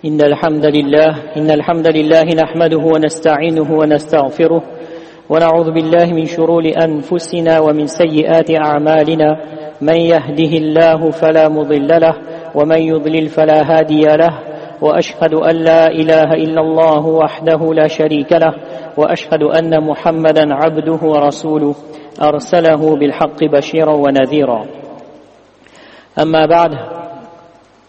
إن الحمد لله نحمده ونستعينه ونستغفره ونعوذ بالله من شرور أنفسنا ومن سيئات أعمالنا من يهده الله فلا مضل له ومن يضلل فلا هادي له وأشهد أن لا إله إلا الله وحده لا شريك له وأشهد أن محمدا عبده ورسوله أرسله بالحق بشيرا ونذيرا أما بعد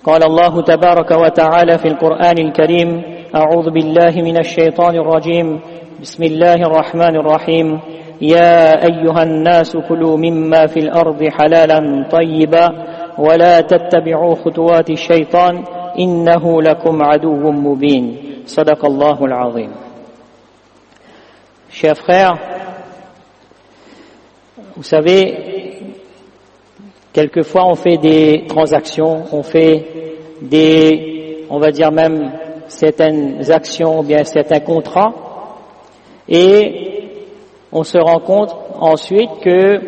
قال الله تبارك وتعالى في القرآن الكريم أعوذ بالله من الشيطان الرجيم بسم الله الرحمن الرحيم يا أيها الناس كلوا مما في الأرض حلالا طيبا ولا تتبعوا خطوات الشيطان إنه لكم عدو مبين صدق الله العظيم. Chers frères, vous savez, quelquefois on fait des transactions, on fait on va dire même certaines actions ou bien certains contrats, et on se rend compte ensuite que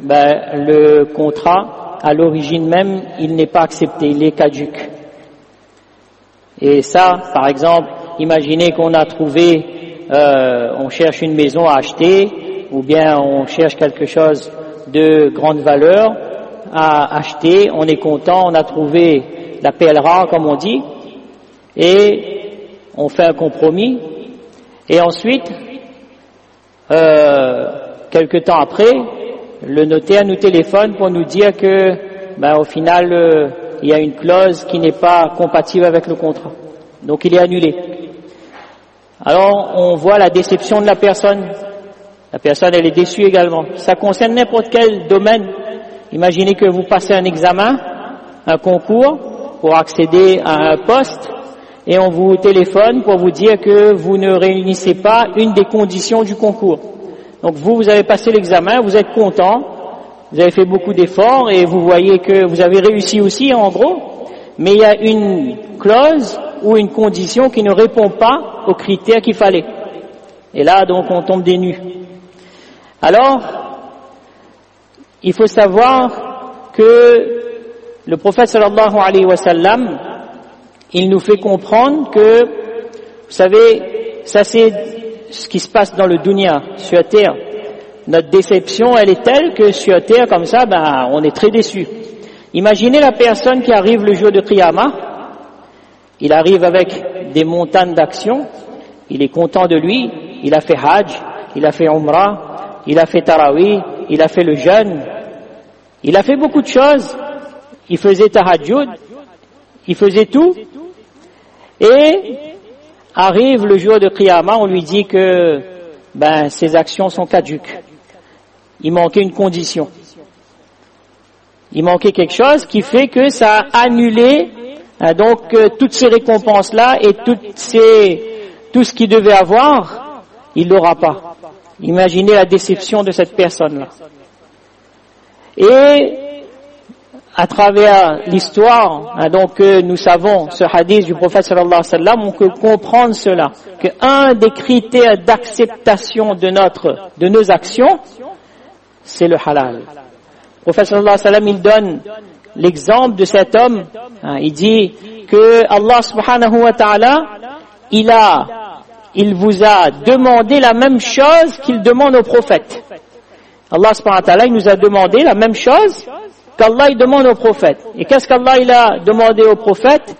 le contrat, à l'origine même, il n'est pas accepté, il est caduc. Et ça, par exemple, imaginez qu'on a trouvé, on cherche une maison à acheter, ou bien on cherche quelque chose de grande valeur à acheter, on est content, on a trouvé la perle rare, comme on dit, et on fait un compromis, et ensuite, quelque temps après, le notaire nous téléphone pour nous dire que, au final, il y a une clause qui n'est pas compatible avec le contrat. Donc il est annulé. Alors on voit la déception de la personne. La personne, elle est déçue également. Ça concerne n'importe quel domaine. Imaginez que vous passez un examen, un concours, pour accéder à un poste, et on vous téléphone pour vous dire que vous ne réunissez pas une des conditions du concours. Donc vous avez passé l'examen, vous êtes content, vous avez fait beaucoup d'efforts, et vous voyez que vous avez réussi aussi, en gros, mais il y a une clause ou une condition qui ne répond pas aux critères qu'il fallait. Et là, donc, on tombe des nues. Alors, il faut savoir que le prophète sallallahu alayhi wa sallam, il nous fait comprendre que, vous savez, ça c'est ce qui se passe dans le dunya, sur terre. Notre déception, elle est telle que sur terre, comme ça, on est très déçu. Imaginez la personne qui arrive le jour de Qiyamah, il arrive avec des montagnes d'actions, il est content de lui, il a fait Hajj, il a fait Umrah, il a fait Tarawih, il a fait le jeûne, il a fait beaucoup de choses, il faisait Tahajjud, il faisait tout, et arrive le jour de Qiyamah, on lui dit que ses actions sont caduques. Il manquait une condition. Il manquait quelque chose qui fait que ça a annulé toutes ces récompenses-là et tout ce qu'il devait avoir, il l'aura pas. Imaginez la déception de cette personne-là. Et à travers l'histoire, nous savons ce hadith du prophète sallallahu alayhi wa sallam, on peut comprendre cela, que un des critères d'acceptation de nos actions, c'est le halal. Le prophète sallallahu alayhi wa sallam, il donne l'exemple de cet homme, il dit que Allah subhanahu wa ta'ala, il vous a demandé la même chose qu'il demande aux prophètes. Allah subhanahu wa ta'ala, il nous a demandé la même chose qu'Allah il demande aux prophètes. Et qu'est-ce qu'Allah il a demandé aux prophètes?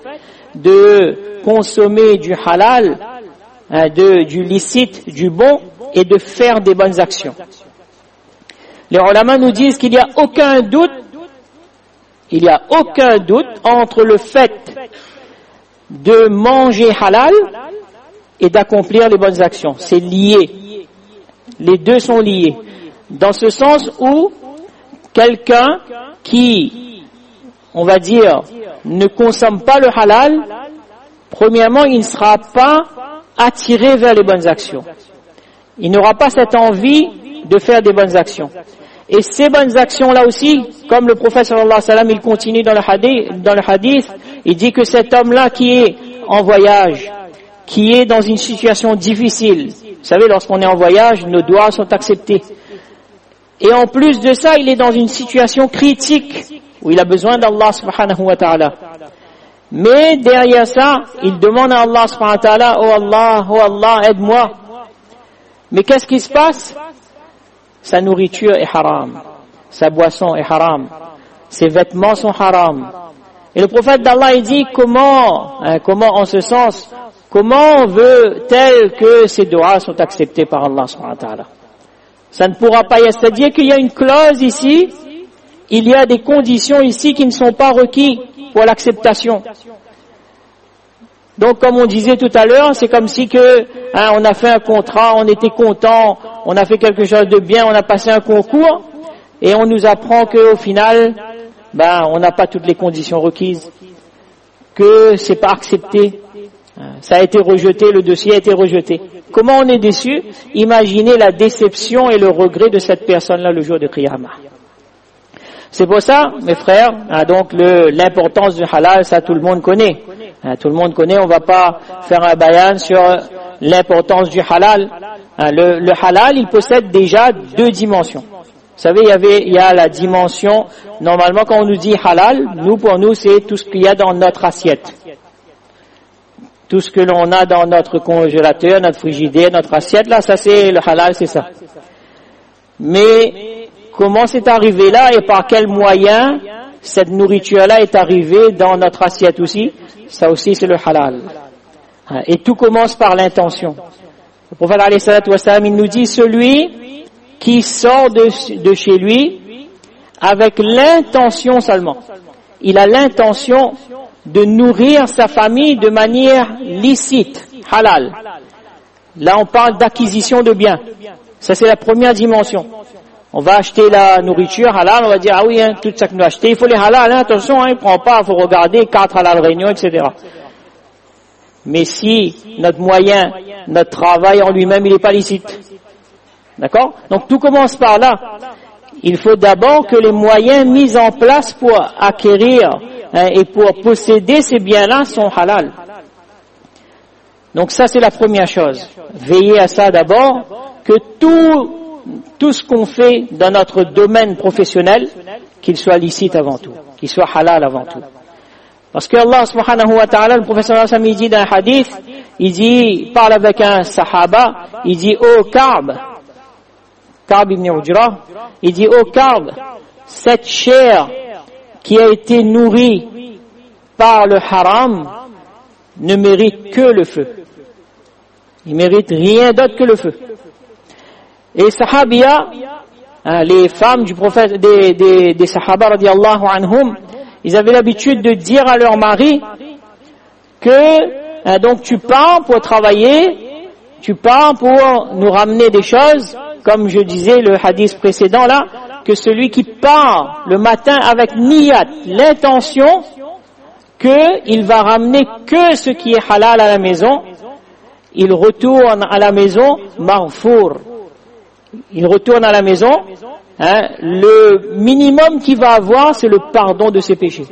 De consommer du halal, du licite, du bon, et de faire des bonnes actions. Les ulama nous disent qu'il n'y a aucun doute entre le fait de manger halal et d'accomplir les bonnes actions. C'est lié. Les deux sont liés. Dans ce sens où quelqu'un qui, on va dire, ne consomme pas le halal, premièrement, il ne sera pas attiré vers les bonnes actions. Il n'aura pas cette envie de faire des bonnes actions. Et ces bonnes actions-là aussi, comme le prophète sallallahu alayhi wa sallam, il continue dans le hadith, il dit que cet homme-là qui est en voyage, qui est dans une situation difficile, vous savez, lorsqu'on est en voyage, nos doigts sont acceptés. Et en plus de ça, il est dans une situation critique, où il a besoin d'Allah subhanahu wa ta'ala. Mais derrière ça, il demande à Allah subhanahu wa ta'ala, oh Allah, aide-moi. Mais qu'est-ce qui se passe? Sa nourriture est haram, sa boisson est haram, ses vêtements sont haram. Et le prophète d'Allah, il dit, comment en ce sens, comment veut-elle que ces du'as sont acceptés par Allah subhanahu wa ta'ala? Ça ne pourra pas y être. C'est-à-dire qu'il y a une clause ici, il y a des conditions ici qui ne sont pas requises pour l'acceptation. Donc, comme on disait tout à l'heure, c'est comme si on a fait un contrat, on était content, on a fait quelque chose de bien, on a passé un concours, et on nous apprend qu'au final, on n'a pas toutes les conditions requises, que c'est pas accepté, ça a été rejeté, le dossier a été rejeté. Comment on est déçu? Imaginez la déception et le regret de cette personne-là le jour de Qiyamah. C'est pour ça, mes frères, donc l'importance du halal, ça tout le monde connaît. Tout le monde connaît, on va pas faire un bayan sur l'importance du halal. Le halal, il possède déjà deux dimensions. Vous savez, il y a la dimension, normalement quand on nous dit halal, pour nous, c'est tout ce qu'il y a dans notre assiette. Tout ce que l'on a dans notre congélateur, notre frigidaire, notre assiette, là, ça c'est le halal, c'est ça. Mais comment c'est arrivé là et par quel moyen cette nourriture-là est arrivée dans notre assiette aussi? Ça aussi c'est le halal. Et tout commence par l'intention. Le prophète alayhi salatu wassalam, il nous dit, celui qui sort de chez lui avec l'intention seulement. Il a l'intention de nourrir sa famille de manière licite, halal. Là on parle d'acquisition de biens. Ça c'est la première dimension. On va acheter la nourriture halal, on va dire, tout ça que nous achetons, il faut les halal, attention, il prend pas, il faut regarder 4 halal réunions, etc. Mais si notre moyen, notre travail en lui-même, il n'est pas licite. D'accord? Donc tout commence par là. Il faut d'abord que les moyens mis en place pour acquérir et pour posséder ces biens-là sont halal. Donc ça c'est la première chose. Veillez à ça d'abord, que tout ce qu'on fait dans notre domaine professionnel, qu'il soit licite avant tout, qu'il soit halal avant tout. Parce que Allah subhanahu wa ta'ala, le professeur Hassan, il dit dans un hadith, il parle avec un sahaba, il dit, oh Ka'b ibn Ujra, il dit, oh Ka'b, cette chair qui a été nourrie par le haram ne mérite que le feu. Il mérite rien d'autre que le feu. Et sahabiya, les femmes du prophète, des sahaba radiyallahu anhum, ils avaient l'habitude de dire à leur mari que donc tu pars pour travailler, tu pars pour nous ramener des choses, comme je disais le hadith précédent là, que celui qui part le matin avec niyat, l'intention qu'il va ramener que ce qui est halal à la maison, il retourne à la maison maghfour. Il retourne à la maison, le minimum qu'il va avoir, c'est le pardon de ses péchés.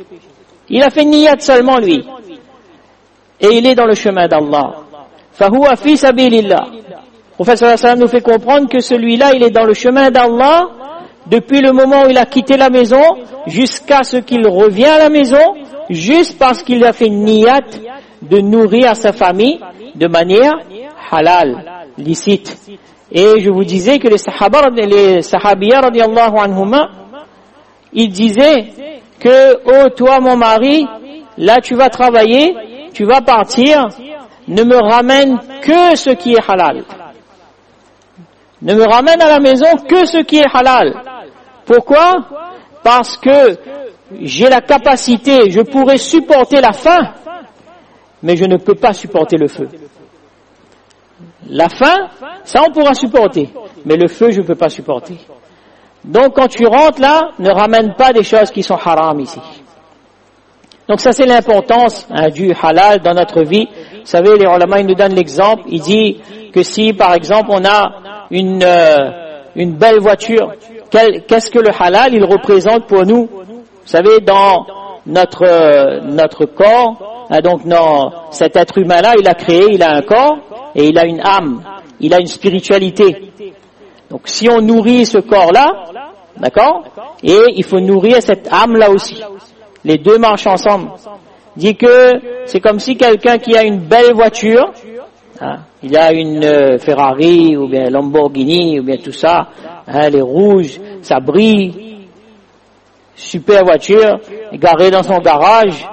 Il a fait niyat seulement lui. Et il est dans le chemin d'Allah. Fahuwa fi sabilillah. Le prophète sallallahu alayhi wa sallam nous fait comprendre que celui-là, il est dans le chemin d'Allah depuis le moment où il a quitté la maison jusqu'à ce qu'il revient à la maison, juste parce qu'il a fait niyat de nourrir sa famille de manière halal, licite. Et je vous disais que les sahabiyya radiyallahu anhuma, ils disaient que, oh toi mon mari, là tu vas travailler, tu vas partir, ne me ramène que ce qui est halal. Ne me ramène à la maison que ce qui est halal. Pourquoi? Parce que j'ai la capacité, je pourrais supporter la faim, mais je ne peux pas supporter le feu. La faim, ça on pourra supporter, mais le feu je ne peux pas supporter. Donc quand tu rentres là, ne ramène pas des choses qui sont haram ici. Donc ça c'est l'importance du halal dans notre vie. Vous savez, les ulama ils nous donnent l'exemple, ils disent que si par exemple on a une belle voiture, qu'est-ce que le halal il représente pour nous? Vous savez, dans notre corps, donc cet être humain là, il a créé, il a un corps, et il a une âme, il a une spiritualité. Donc si on nourrit ce corps-là, d'accord, et il faut nourrir cette âme-là aussi. Les deux marchent ensemble. dit que c'est comme si quelqu'un qui a une belle voiture, hein, il a une Ferrari ou bien Lamborghini ou bien tout ça, hein, elle est rouge, ça brille, super voiture, garée dans son garage,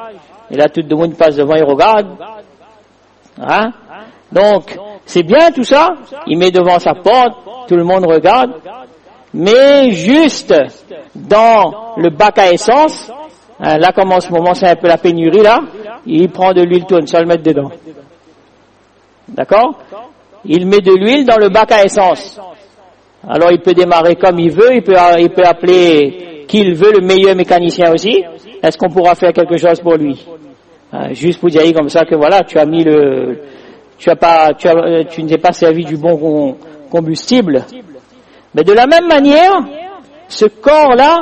et là tout le monde passe devant et regarde. Hein? Donc, c'est bien tout ça, il met devant sa porte, tout le monde regarde, mais juste dans le bac à essence, hein, là comme en ce moment c'est un peu la pénurie là, il prend de l'huile tourne sans le mettre dedans. D'accord? Il met de l'huile dans le bac à essence. Alors il peut démarrer comme il veut, il peut appeler qui il veut, le meilleur mécanicien aussi. Est-ce qu'on pourra faire quelque chose pour lui? Juste pour dire comme ça que voilà, tu as mis tu ne t'es pas servi du bon combustible. Mais de la même manière, ce corps-là,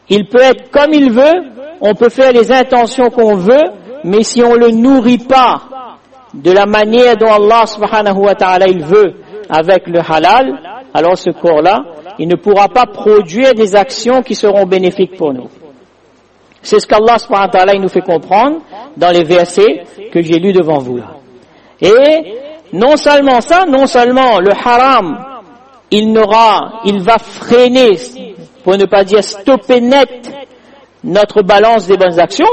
il peut être comme il veut, on peut faire les intentions qu'on veut, mais si on le nourrit pas de la manière dont Allah subhanahu wa ta'ala il veut, avec le halal, alors ce corps-là, il ne pourra pas produire des actions qui seront bénéfiques pour nous. C'est ce qu'Allah subhanahu wa ta'ala il nous fait comprendre dans les versets que j'ai lus devant vous là. Et non seulement ça, non seulement le haram, il va freiner, pour ne pas dire stopper net notre balance des bonnes actions,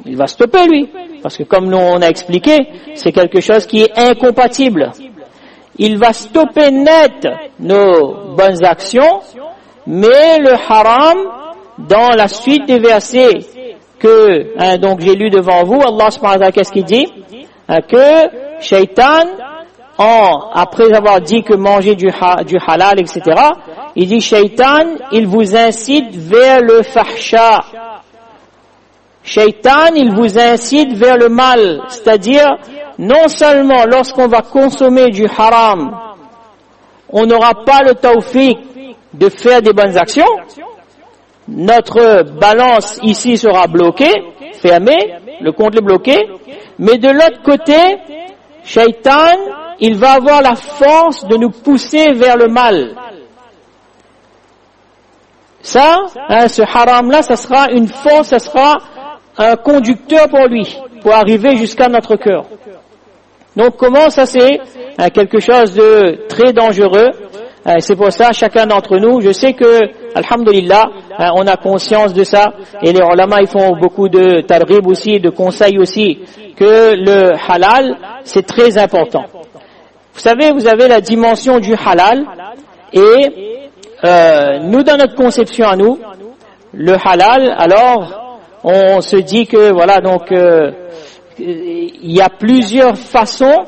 il va stopper lui, parce que comme nous on a expliqué, c'est quelque chose qui est incompatible. Il va stopper net nos bonnes actions, mais le haram, dans la suite des versets que donc j'ai lu devant vous, Allah subhanahu wa ta'ala qu'est-ce qu'il dit? Que Shaitan, après avoir dit que manger du halal, etc., il dit Shaitan, il vous incite vers le fahsha. Shaitan, il vous incite vers le mal, c'est-à-dire non seulement lorsqu'on va consommer du haram, on n'aura pas le tawfiq de faire des bonnes actions, notre balance ici sera bloquée, fermée, le compte est bloqué, mais de l'autre côté, Shaitan, il va avoir la force de nous pousser vers le mal. Ça, ce haram-là, ça sera une force, ça sera un conducteur pour lui, pour arriver jusqu'à notre cœur. Donc comment ça c'est quelque chose de très dangereux. C'est pour ça, chacun d'entre nous, je sais que, alhamdulillah, on a conscience de ça, et les ulama, ils font beaucoup de targhib aussi, de conseils aussi, que le halal, c'est très important. Vous savez, vous avez la dimension du halal, et nous, dans notre conception à nous, le halal, alors, on se dit que, voilà, donc, il y a plusieurs façons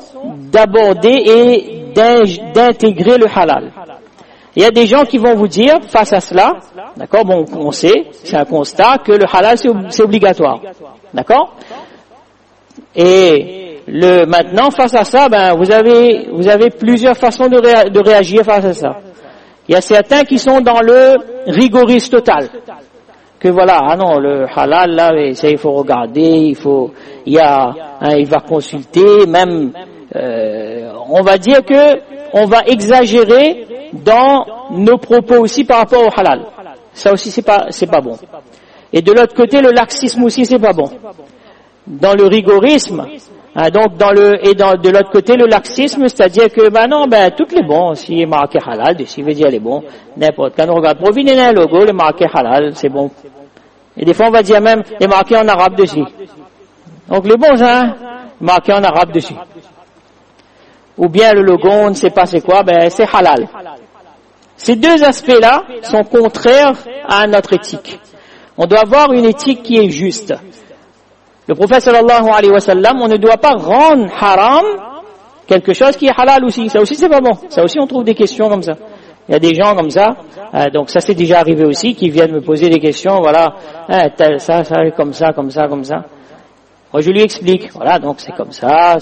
d'aborder et d'intégrer le halal. Il y a des gens qui vont vous dire, face à cela, d'accord, bon, on sait, c'est un constat, que le halal c'est obligatoire, d'accord? Et maintenant, face à ça, vous avez plusieurs façons de réagir face à ça. Il y a certains qui sont dans le rigorisme total. Que voilà, ah non, le halal là, ça il faut regarder, il va consulter, même, on va dire que on va exagérer dans nos propos aussi par rapport au halal. Ça aussi c'est pas bon. Et de l'autre côté, le laxisme aussi c'est pas bon. Dans le rigorisme, donc de l'autre côté le laxisme, c'est-à-dire que tout est bon, si est marqué halal, dessus veut dire elle est bon, n'importe quand on regarde provenez un logo, le marqué halal, c'est bon. Et des fois on va dire même est marqué en arabe dessus. Donc les bons marqué en arabe dessus. Ou bien le logo, on ne sait pas c'est quoi, c'est halal. Ces deux aspects-là sont contraires à notre éthique. On doit avoir une éthique qui est juste. Le prophète sallallahu alayhi wa sallam, on ne doit pas rendre haram quelque chose qui est halal aussi. Ça aussi c'est pas bon. Ça aussi on trouve des questions comme ça. Il y a des gens comme ça, donc ça c'est déjà arrivé aussi, qui viennent me poser des questions, voilà, ça, comme ça. Moi je lui explique, voilà, donc c'est comme ça,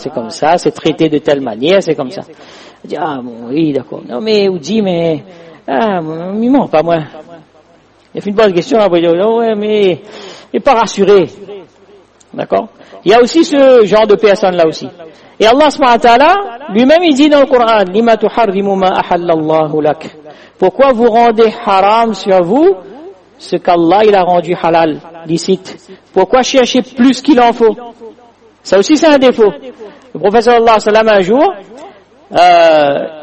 c'est traité de telle manière, c'est comme ça. Je dis, bon, oui, d'accord. Non mais, ou dit, mais, il ment pas moi. Il a fait une bonne question, après il dit, ouais, mais pas rassuré. D'accord? Il y a aussi ce genre de personnes là aussi. Et Allah subhanahu wa ta'ala, lui-même il dit dans le Coran, Lima tuharrimu ma ahallallahu lak. Pourquoi vous rendez haram sur vous ce qu'Allah il a rendu halal, licite? Pourquoi chercher plus qu'il en faut? Ça aussi c'est un défaut. Le prophète sallallahu alayhi wa sallam un jour,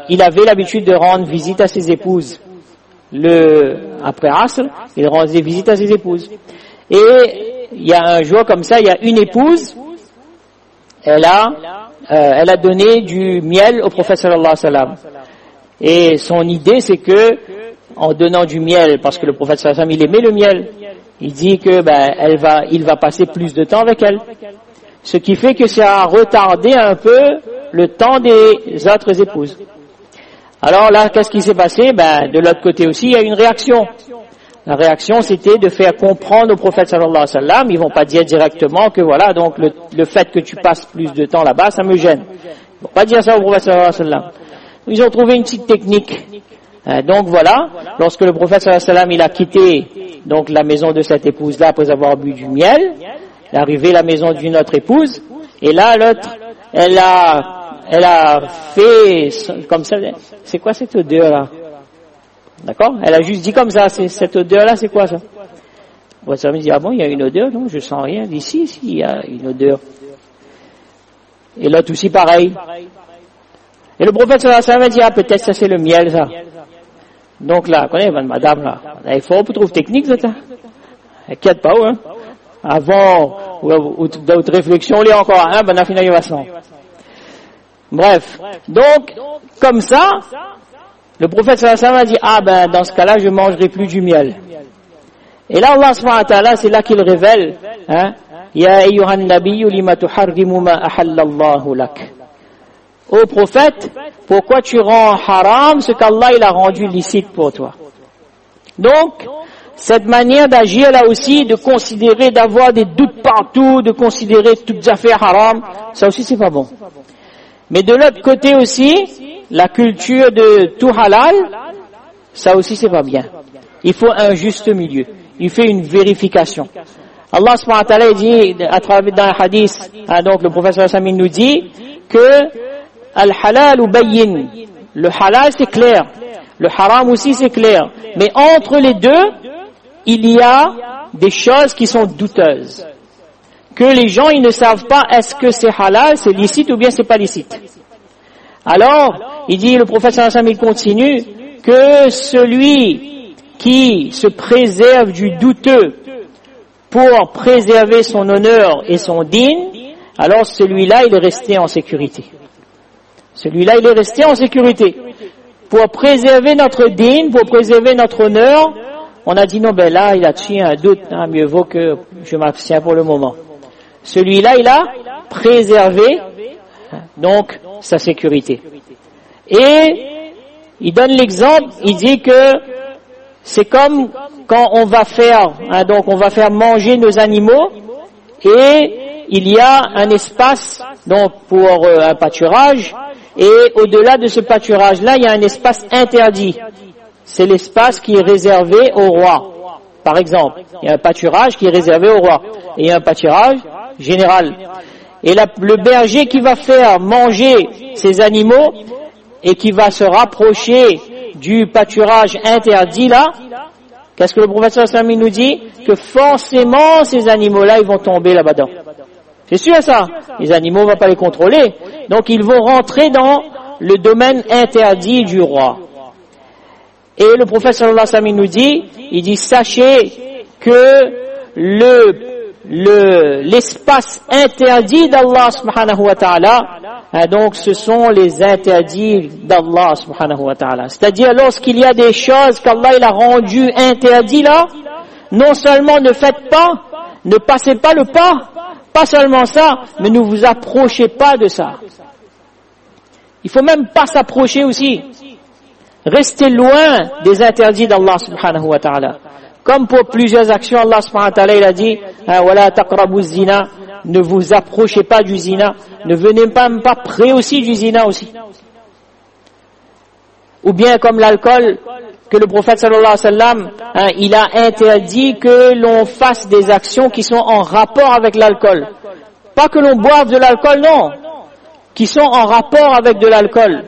il avait l'habitude de rendre visite à ses épouses. Après Asr, il rendait visite à ses épouses. Et il y a un jour comme ça, il y a une épouse, elle a donné du miel au prophète sallallahu alayhi wa sallam. Et son idée c'est que, en donnant du miel, parce que le prophète sallallahu alayhi wa sallam il aimait le miel, il dit que il va passer plus de temps avec elle. Ce qui fait que ça a retardé un peu le temps des autres épouses. Alors là, qu'est-ce qui s'est passé? De l'autre côté aussi, il y a une réaction. La réaction, c'était de faire comprendre au prophète sallallahu alayhi wa sallam, ils vont pas dire directement que voilà, donc le fait que tu passes plus de temps là-bas, ça me gêne. Ils vont pas dire ça au prophète sallallahu alayhi wa sallam. Ils ont trouvé une petite technique. Donc voilà, lorsque le prophète sallallahu alayhi wa sallam, il a quitté donc la maison de cette épouse-là après avoir bu du miel, il est arrivé à la maison d'une autre épouse, et là, l'autre, elle a fait comme ça. C'est quoi cette odeur-là? D'accord? Elle a juste dit comme ça, cette odeur-là, c'est quoi ça? Bon, ça me dit, ah bon, il y a une odeur? Non, je sens rien d'ici, il y a une odeur. Et l'autre aussi pareil. Et le prophète sallallahu alayhi wa sallam a dit, ah peut-être ça c'est le miel, ça. Donc là, connaissez, madame, là, il faut trouver technique, ça. Inquiète pas, hein. Avant, ou d'autres réflexions, il y a encore un, on a fini la façon. Bref. Donc, comme ça, le prophète sallallahu alayhi wa sallam a dit, dans ce cas-là, je mangerai plus du miel. Et là, Allah subhanahu wa ta'ala, c'est là qu'il révèle, Ya ayyuhan nabiyyu lima tuharrimu ma ahallallahu lak. Ô prophète, pourquoi tu rends haram ce qu'Allah il a rendu licite pour toi? Donc, cette manière d'agir là aussi, de considérer, d'avoir des doutes partout, de considérer toutes les affaires haram, ça aussi c'est pas bon. Mais de l'autre côté aussi, la culture de tout halal, ça aussi c'est pas bien. Il faut un juste milieu. Il fait une vérification. Allah subhanahu wa ta'ala dit, à travers dans un hadith, donc le prophète sallallahu alayhi wa sallam nous dit que al-halal ou bayyin, le halal c'est clair, le haram aussi c'est clair, mais entre les deux, il y a des choses qui sont douteuses, que les gens ils ne savent pas est-ce que c'est halal, c'est licite ou bien c'est pas licite. Alors, il dit, le prophète sallallahu alayhi wa sallam, il continue, que celui qui se préserve du douteux pour préserver son honneur et son dîn, alors celui-là il est resté en sécurité. Celui-là, il est resté en sécurité. Pour préserver notre dîn, pour préserver notre honneur, on a dit non, là, il a tué un doute, mieux vaut que je m'abstiens pour le moment. Celui-là, il a préservé, donc, sa sécurité. Et, il donne l'exemple, il dit que c'est comme quand on va faire, donc on va faire manger nos animaux, et il y a un espace, donc, pour un pâturage, et au-delà de ce pâturage-là, il y a un espace interdit. C'est l'espace qui est réservé au roi. Par exemple, il y a un pâturage qui est réservé au roi. Et il y a un pâturage général. Et le berger qui va faire manger ces animaux et qui va se rapprocher du pâturage interdit là, qu'est-ce que le prophète sallallahu alayhi wa sallam nous dit? Que forcément ces animaux-là, ils vont tomber là-bas-dedans. C'est sûr ça. Les animaux, on va pas les contrôler. Donc ils vont rentrer dans le domaine interdit du roi. Et le prophète sallallahu alayhi wa sallam nous dit, il dit, sachez que l'espace interdit d'Allah subhanahu wa ta'ala, donc ce sont les interdits d'Allah subhanahu wa ta'ala. C'est-à-dire lorsqu'il y a des choses qu'Allah il a rendues interdites là, non seulement ne faites pas, ne passez pas le pas, pas seulement ça, mais ne vous approchez pas de ça. Il faut même pas s'approcher aussi. Restez loin des interdits d'Allah subhanahu wa ta'ala. Comme pour plusieurs actions, Allah subhanahu wa ta'ala il a dit wala taqrabu zina, ne vous approchez pas du zina, ne venez pas près aussi du zina aussi. Ou bien comme l'alcool, que le prophète sallallahu alayhi wa sallam, il a interdit que l'on fasse des actions qui sont en rapport avec l'alcool. Pas que l'on boive de l'alcool, non, qui sont en rapport avec de l'alcool.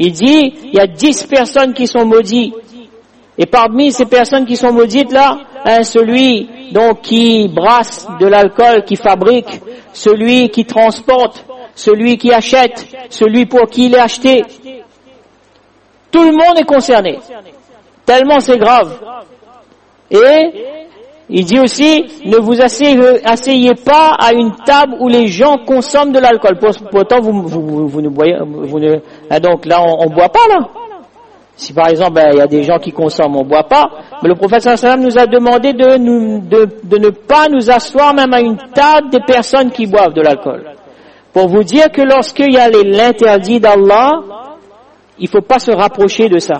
Il dit, il y a 10 personnes qui sont maudites. Et parmi ces personnes qui sont maudites là, celui donc qui brasse de l'alcool, qui fabrique, celui qui transporte, celui qui achète, celui pour qui il est acheté. Tout le monde est concerné. Tellement c'est grave. Et il dit aussi, ne vous asseyez pas à une table où les gens consomment de l'alcool. Pourtant, vous ne boyez, donc là, on boit pas là. Si par exemple, il y a des gens qui consomment, on boit pas. Mais le prophète sallallahu alayhi wa sallam nous a demandé de ne pas nous asseoir même à une table des personnes qui boivent de l'alcool. Pour vous dire que lorsqu'il y a l'interdit d'Allah, il faut pas se rapprocher de ça.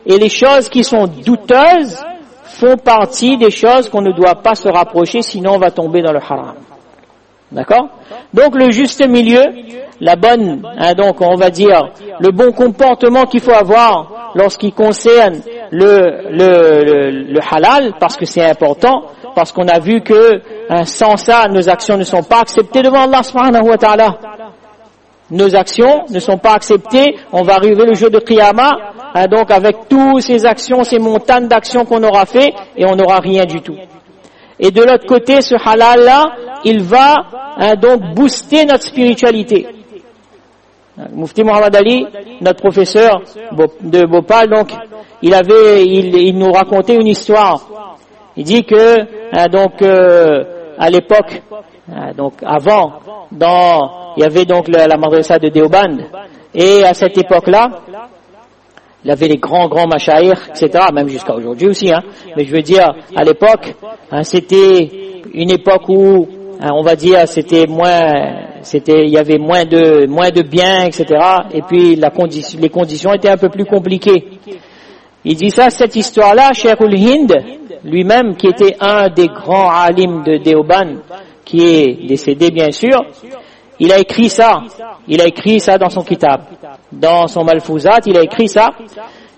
Et les choses qui sont douteuses font partie des choses qu'on ne doit pas se rapprocher, sinon on va tomber dans le haram. D'accord? Donc le juste milieu, la bonne, donc on va dire le bon comportement qu'il faut avoir lorsqu'il concerne le halal, parce que c'est important, parce qu'on a vu que sans ça nos actions ne sont pas acceptées devant Allah subhanahu wa ta'ala. Nos actions ne sont pas acceptées, on va arriver le jour de Qiyamah, donc avec toutes ces actions, ces montagnes d'actions qu'on aura fait, et on n'aura rien du tout. Et de l'autre côté, ce halal-là, il va donc booster notre spiritualité. Mufti Muhammad Ali, notre professeur de Bhopal, donc, il nous racontait une histoire. Il dit que à l'époque, donc avant, il y avait donc la madrasa de Deoband, et à cette époque-là, il y avait les grands mashayikh, etc., même jusqu'à aujourd'hui aussi, mais je veux dire, à l'époque, c'était une époque où, on va dire, il y avait moins de biens, etc., et puis les conditions étaient un peu plus compliquées. Il dit ça, cette histoire-là, Cheikh ul-Hind, lui-même, qui était un des grands alims de Deoband, qui est décédé bien sûr, il a écrit ça dans son kitab, dans son Malfouzat, il a écrit ça,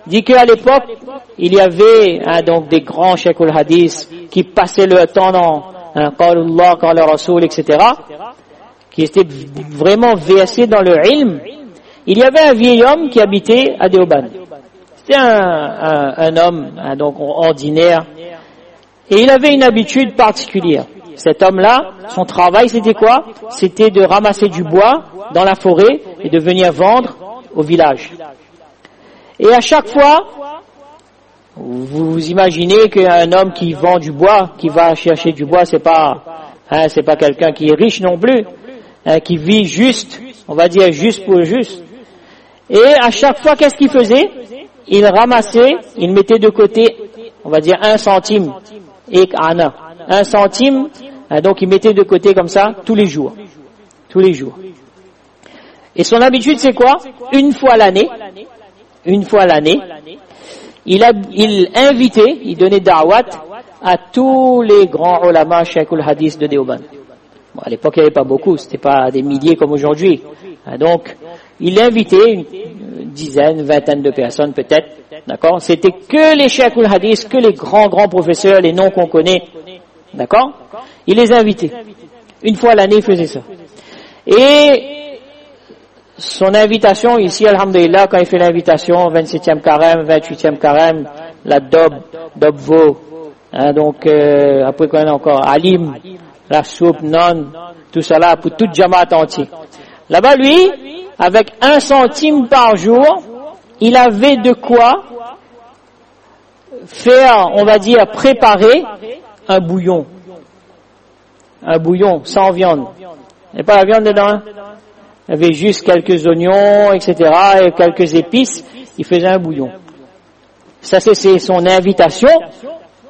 dit qu'à l'époque, il y avait donc des grands Cheikh al-Hadith qui passaient le temps dans Qalullah, Qala Rasoul, etc., qui étaient vraiment versés dans le ilm. Il y avait un vieil homme qui habitait à Deoband. C'était un homme donc ordinaire, et il avait une habitude particulière. Cet homme-là, son travail c'était quoi? C'était de ramasser du bois dans la forêt et de venir vendre au village. Et à chaque fois, vous imaginez qu'un homme qui vend du bois, qui va chercher du bois, c'est pas quelqu'un qui est riche non plus, qui vit juste, on va dire juste pour juste. Et à chaque fois, qu'est-ce qu'il faisait? Il ramassait, il mettait de côté, on va dire 1 centime et 1 centime, donc il mettait de côté comme ça tous les jours. Et son habitude c'est quoi? Une fois l'année, il invitait, il donnait da'wat à tous les grands ulama Cheikh al-Hadith de Deoband. Bon, à l'époque il n'y avait pas beaucoup, c'était pas des milliers comme aujourd'hui. Donc il invitait une dizaine, vingtaine de personnes peut-être, d'accord? C'était que les Cheikh al-Hadith, que les grands professeurs, les noms qu'on connaît, d'accord? Il les invitait. Une fois l'année, il faisait ça. Et son invitation ici, alhamdulillah, quand il fait l'invitation, 27e carême, 28e carême, la Dobvo, donc après qu'on a encore Alim, la soupe, non, tout ça là, pour toute Jamaat entier. Là-bas, lui, avec 1 centime par jour, il avait de quoi faire, on va dire, préparer un bouillon sans viande. Il n'y a pas la viande dedans, il y avait juste quelques oignons, etc., et quelques épices, il faisait un bouillon. Ça c'est son invitation.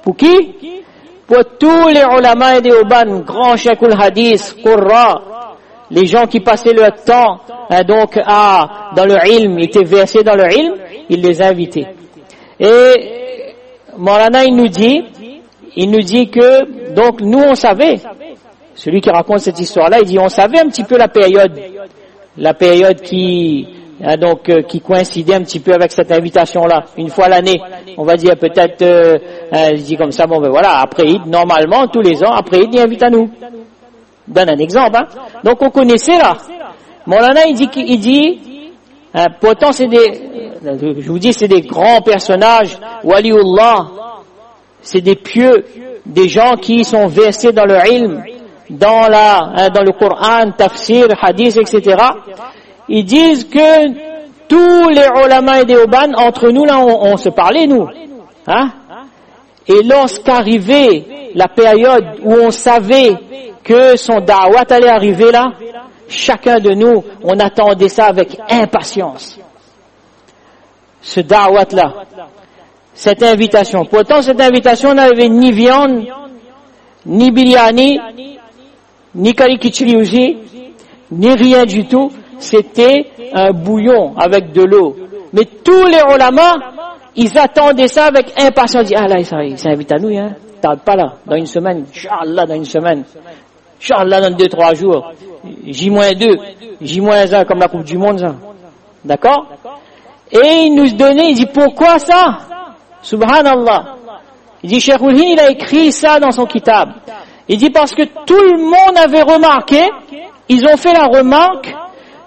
Pour qui? Pour tous les ulama et Deoband, grands Cheikh al-Hadith, Qurra, les gens qui passaient leur temps dans le ilm, ils étaient versés dans le ilm, il les invitait. Et Maulana il nous dit que donc nous on savait, celui qui raconte cette histoire-là, il dit on savait un petit peu la période qui coïncidait un petit peu avec cette invitation-là, une fois l'année, on va dire peut-être, je dis comme ça, bon ben voilà, après Eid, normalement tous les ans, après Eid, il invite à nous. Donne un exemple, Donc on connaissait là. Maulana il dit, pourtant c'est je vous dis, c'est des grands personnages, waliullah, c'est des pieux, des gens qui sont versés dans le ilm, dans le Coran, tafsir, hadith, etc. Ils disent que tous les ulama et des Oban, entre nous, là, on se parlait, nous. Hein? Et lorsqu'arrivait la période où on savait que son da'wat allait arriver là, chacun de nous, on attendait ça avec impatience. Ce da'wat là, cette invitation. Pourtant, cette invitation n'avait ni viande, ni biryani, ni kari kichri aussi, ni rien du tout. C'était un bouillon avec de l'eau. Mais tous les ulama, ils attendaient ça avec impatience. Ils disaient, ah là, il s'invite à nous, hein. Tarde pas là, dans une semaine, Inch'Allah, dans une semaine. Inch'Allah, dans 2-3 jours. J-2, J-1, comme la Coupe du Monde, ça. D'accord? Et il nous donnait, il dit, pourquoi ça? Subhanallah. Il dit, Cheikh Ulhin, il a écrit ça dans son kitab. Il dit, parce que tout le monde avait remarqué, ils ont fait la remarque,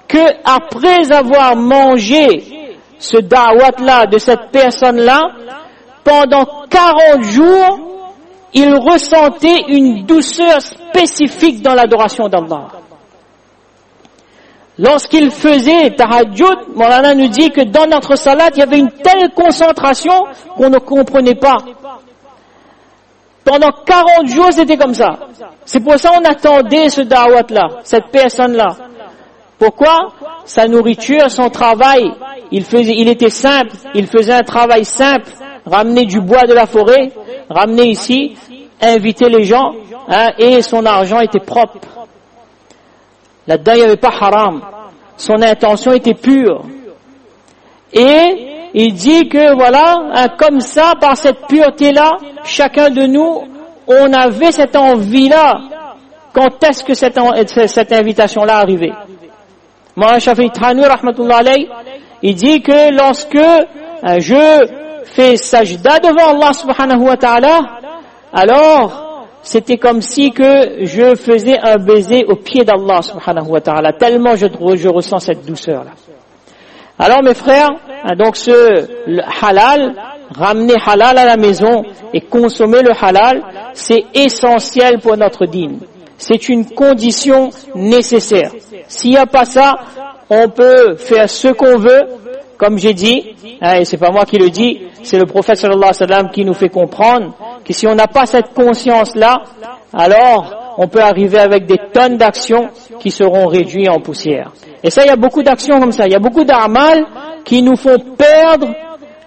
que après avoir mangé ce da'wat-là, de cette personne-là, pendant 40 jours, il ressentait une douceur spécifique dans l'adoration d'Allah. Lorsqu'il faisait tahajjud, Maulana nous dit que dans notre salat, il y avait une telle concentration qu'on ne comprenait pas. Pendant 40 jours, c'était comme ça. C'est pour ça qu'on attendait ce da'wat-là, cette personne-là. Pourquoi? Sa nourriture, son travail, il était simple, il faisait un travail simple, ramener du bois de la forêt, ramener ici, inviter les gens, hein, et son argent était propre. Là-dedans, il n'y avait pas haram. Son intention était pure. Et il dit que voilà, hein, comme ça, par cette pureté-là, chacun de nous, on avait cette envie-là. Quand est-ce que cette invitation-là arrivait? Mawlana Shafi'i Thanwi, rahmatullah alayh, il dit que lorsque je fais sajda devant Allah subhanahu wa ta'ala, alors c'était comme si que je faisais un baiser au pied d'Allah subhanahu wa ta'ala, tellement je ressens cette douceur-là. Alors mes frères, donc le halal, ramener halal à la maison et consommer le halal, c'est essentiel pour notre dîne. C'est une condition nécessaire. S'il n'y a pas ça, on peut faire ce qu'on veut, comme j'ai dit, hein, et c'est pas moi qui le dis, c'est le prophète sallallahu alayhi wa sallam qui nous fait comprendre que si on n'a pas cette conscience-là, alors on peut arriver avec des tonnes d'actions qui seront réduites en poussière. Et ça, il y a beaucoup d'actions comme ça. Il y a beaucoup d'a'mal qui nous font perdre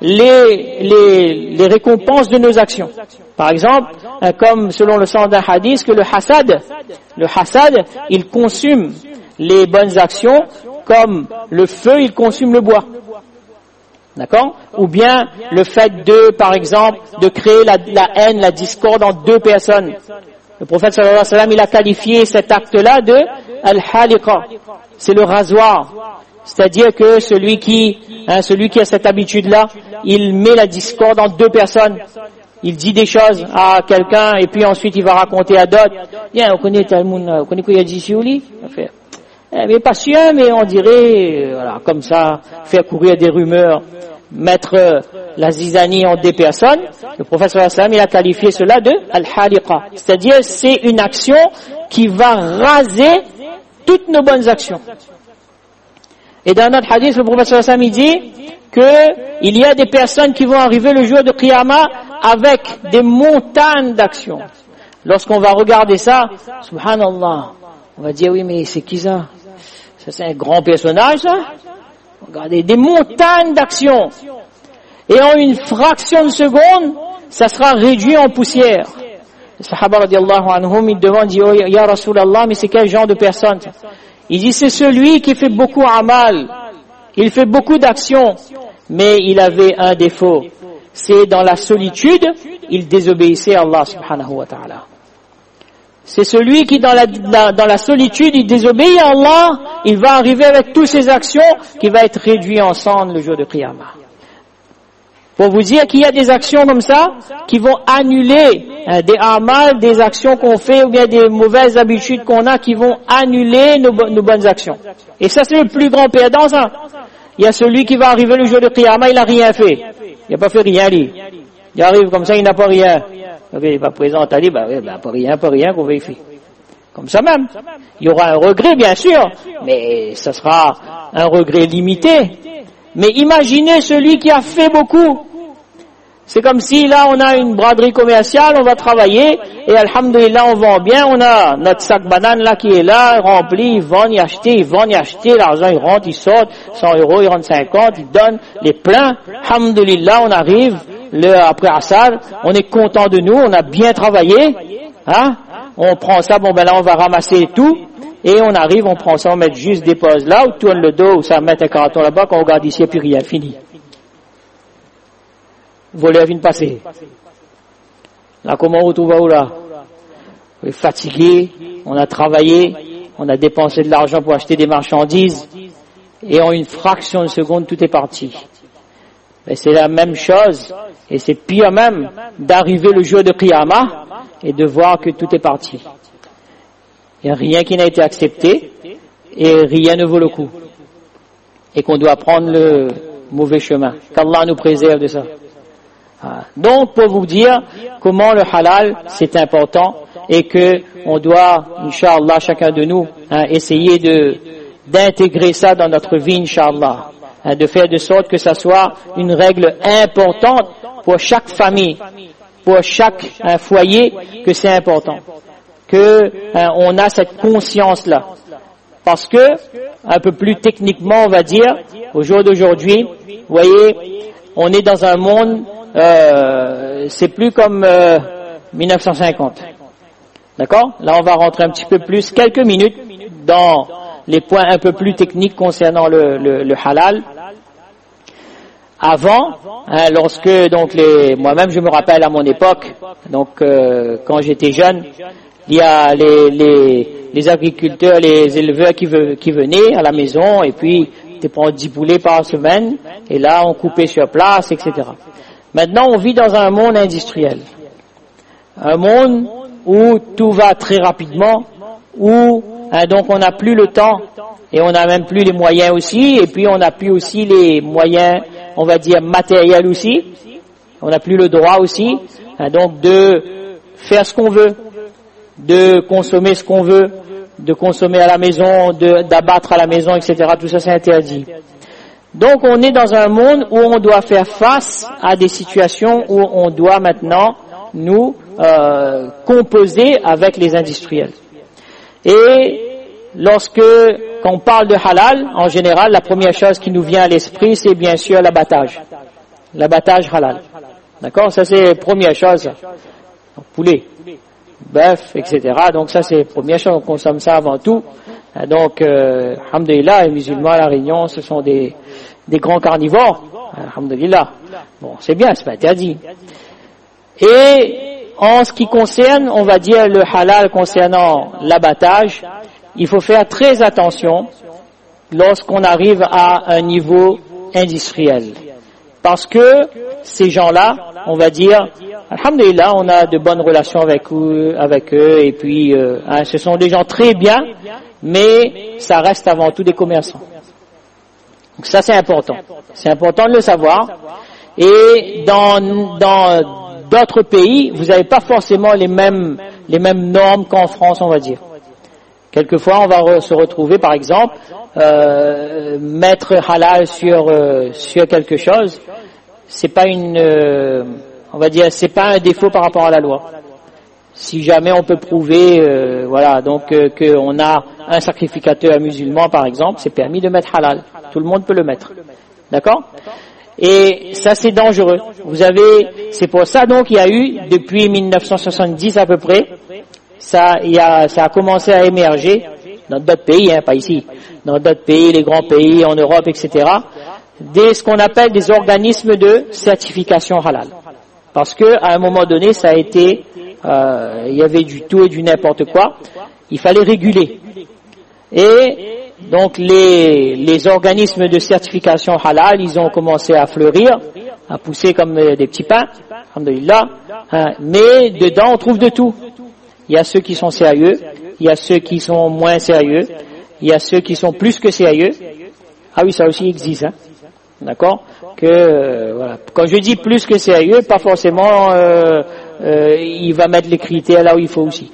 les récompenses de nos actions. Par exemple, comme selon le sens d'un hadith, que le hasad, il consume les bonnes actions comme le feu, il consume le bois. D'accord? Ou bien le fait par exemple, de créer la haine, la discorde entre deux personnes. Le prophète sallallahu alayhi wa sallam, il a qualifié cet acte-là de al-haliqa. C'est le rasoir. C'est-à-dire que celui qui a cette habitude-là, il met la discorde entre deux personnes. Il dit des choses à quelqu'un et puis ensuite il va raconter à d'autres. Bien, on connaît tout le monde, on connaît quoi il a dit sur lui. Mais pas sûr, mais on dirait, voilà, comme ça, faire courir des rumeurs, mettre la zizanie entre des personnes. Le prophète sallallahu alayhi wa sallam, il a qualifié cela de al-haliqa. C'est-à-dire, c'est une action qui va raser toutes nos bonnes actions. Et dans notre hadith, le prophète sallallahu alayhi wa sallam, il dit qu'il y a des personnes qui vont arriver le jour de Qiyamah avec des montagnes d'actions. Lorsqu'on va regarder ça, subhanallah, on va dire, oui, mais c'est qui ça? Ça, c'est un grand personnage, ça? Regardez, des montagnes d'actions. Et en une fraction de seconde, ça sera réduit en poussière. Le sahaba radiallahu anhum, il demande, dit, oh, ya Rasulallah, mais c'est quel genre de personne, ça? Il dit, c'est celui qui fait beaucoup amal. Il fait beaucoup d'actions. Mais il avait un défaut. C'est dans la solitude, il désobéissait à Allah subhanahu wa ta'ala. C'est celui qui dans la solitude, il désobéit à Allah, il va arriver avec toutes ses actions, qui va être réduit en cendres le jour de Qiyamah. Pour vous dire qu'il y a des actions comme ça, qui vont annuler des amal, des actions qu'on fait, ou bien des mauvaises habitudes qu'on a, qui vont annuler nos bonnes actions. Et ça, c'est le plus grand perdant, ça. il y a celui qui va arriver le jour de Qiyamah, il n'a rien fait. Il n'a pas fait rien, lui. Il arrive comme ça, il n'a pas rien. Il n'est pas présent, t'as dit, pas rien qu'on vérifie. Comme ça même. Il y aura un regret, bien sûr, mais ça sera un regret limité. Mais imaginez celui qui a fait beaucoup. C'est comme si là on a une braderie commerciale, on va travailler et alhamdoulilah on vend bien, on a notre sac banane là qui est là, rempli, ils vendent, ils achètent, l'argent il rentre, il sort, 100 €, il rentre 50, ils donnent les pleins, alhamdoulilah on arrive, après Assad, on est content de nous, on a bien travaillé, hein, on prend ça, bon ben là on va ramasser tout, et on arrive, on prend ça, on met juste des pauses là, on tourne le dos, ou ça met un carton là-bas, quand on regarde ici et puis rien, fini. Voleur vient de passer. Là, comment on retrouve où là? On est fatigué, on a travaillé, on a dépensé de l'argent pour acheter des marchandises, et en une fraction de seconde, tout est parti. Mais c'est la même chose, et c'est pire même d'arriver le jour de Qiyamah et de voir que tout est parti. Il n'y a rien qui n'a été accepté, et rien ne vaut le coup. Et qu'on doit prendre le mauvais chemin. Qu'Allah nous préserve de ça. Donc, pour vous dire comment le halal, c'est important et que on doit, Inch'Allah, chacun de nous, essayer d'intégrer ça dans notre vie, Inch'Allah. De faire de sorte que ça soit une règle importante pour chaque famille, pour chaque foyer, que c'est important. Que on a cette conscience-là. Parce que, un peu plus techniquement, on va dire, au jour d'aujourd'hui, vous voyez, on est dans un monde c'est plus comme 1950. D'accord? Là, on va rentrer un petit peu plus, quelques minutes, dans les points un peu plus techniques concernant le halal. Avant, lorsque donc moi-même je me rappelle à mon époque, donc quand j'étais jeune, il y a les agriculteurs, les éleveurs qui venaient à la maison et puis ils prenaient 10 poulets par semaine et là on coupait sur place, etc. Maintenant, on vit dans un monde industriel. Un monde où tout va très rapidement, où donc on n'a plus le temps et on n'a même plus les moyens aussi, et puis on n'a plus aussi les moyens, on va dire, matériels aussi. On n'a plus le droit aussi, donc de faire ce qu'on veut, de consommer ce qu'on veut, de consommer à la maison, d'abattre à la maison, etc. Tout ça, c'est interdit. Donc on est dans un monde où on doit faire face à des situations où on doit maintenant nous composer avec les industriels. Et quand on parle de halal, en général, la première chose qui nous vient à l'esprit, c'est bien sûr l'abattage. L'abattage halal. D'accord? Ça c'est la première chose. Donc, poulet, bœuf, etc. Donc ça c'est la première chose, on consomme ça avant tout. Donc, alhamdulillah, les musulmans à La Réunion, ce sont des grands carnivores. Alhamdulillah. Bon, c'est bien, c'est pas interdit. Et en ce qui concerne, on va dire, le halal concernant l'abattage, il faut faire très attention lorsqu'on arrive à un niveau industriel. Parce que ces gens-là, on va dire, alhamdulillah, on a de bonnes relations avec eux et puis ce sont des gens très bien, mais ça reste avant tout des commerçants. Donc ça c'est important. C'est important de le savoir. Et dans d'autres pays, vous n'avez pas forcément les mêmes normes qu'en France, on va dire. Quelquefois, on va se retrouver, par exemple, mettre halal sur quelque chose. C'est pas on va dire, c'est pas un défaut par rapport à la loi. Si jamais on peut prouver, qu'on a un sacrificateur musulman, par exemple, c'est permis de mettre halal. Tout le monde peut le mettre. D'accord? Et ça, c'est dangereux. C'est pour ça donc il y a eu, depuis 1970 à peu près, ça a commencé à émerger dans d'autres pays, pas ici, dans d'autres pays, les grands pays en Europe, etc., ce qu'on appelle des organismes de certification halal. Parce que à un moment donné, ça a été, il y avait du tout et du n'importe quoi. Il fallait réguler. Et donc les organismes de certification halal, ils ont commencé à fleurir, à pousser comme des petits pains, alhamdulillah. Mais dedans, on trouve de tout. Il y a ceux qui sont sérieux, il y a ceux qui sont moins sérieux, il y a ceux qui sont plus que sérieux. Ah oui, ça aussi existe, hein. D'accord? Que voilà. Quand je dis plus que sérieux, pas forcément il va mettre les critères là où il faut aussi.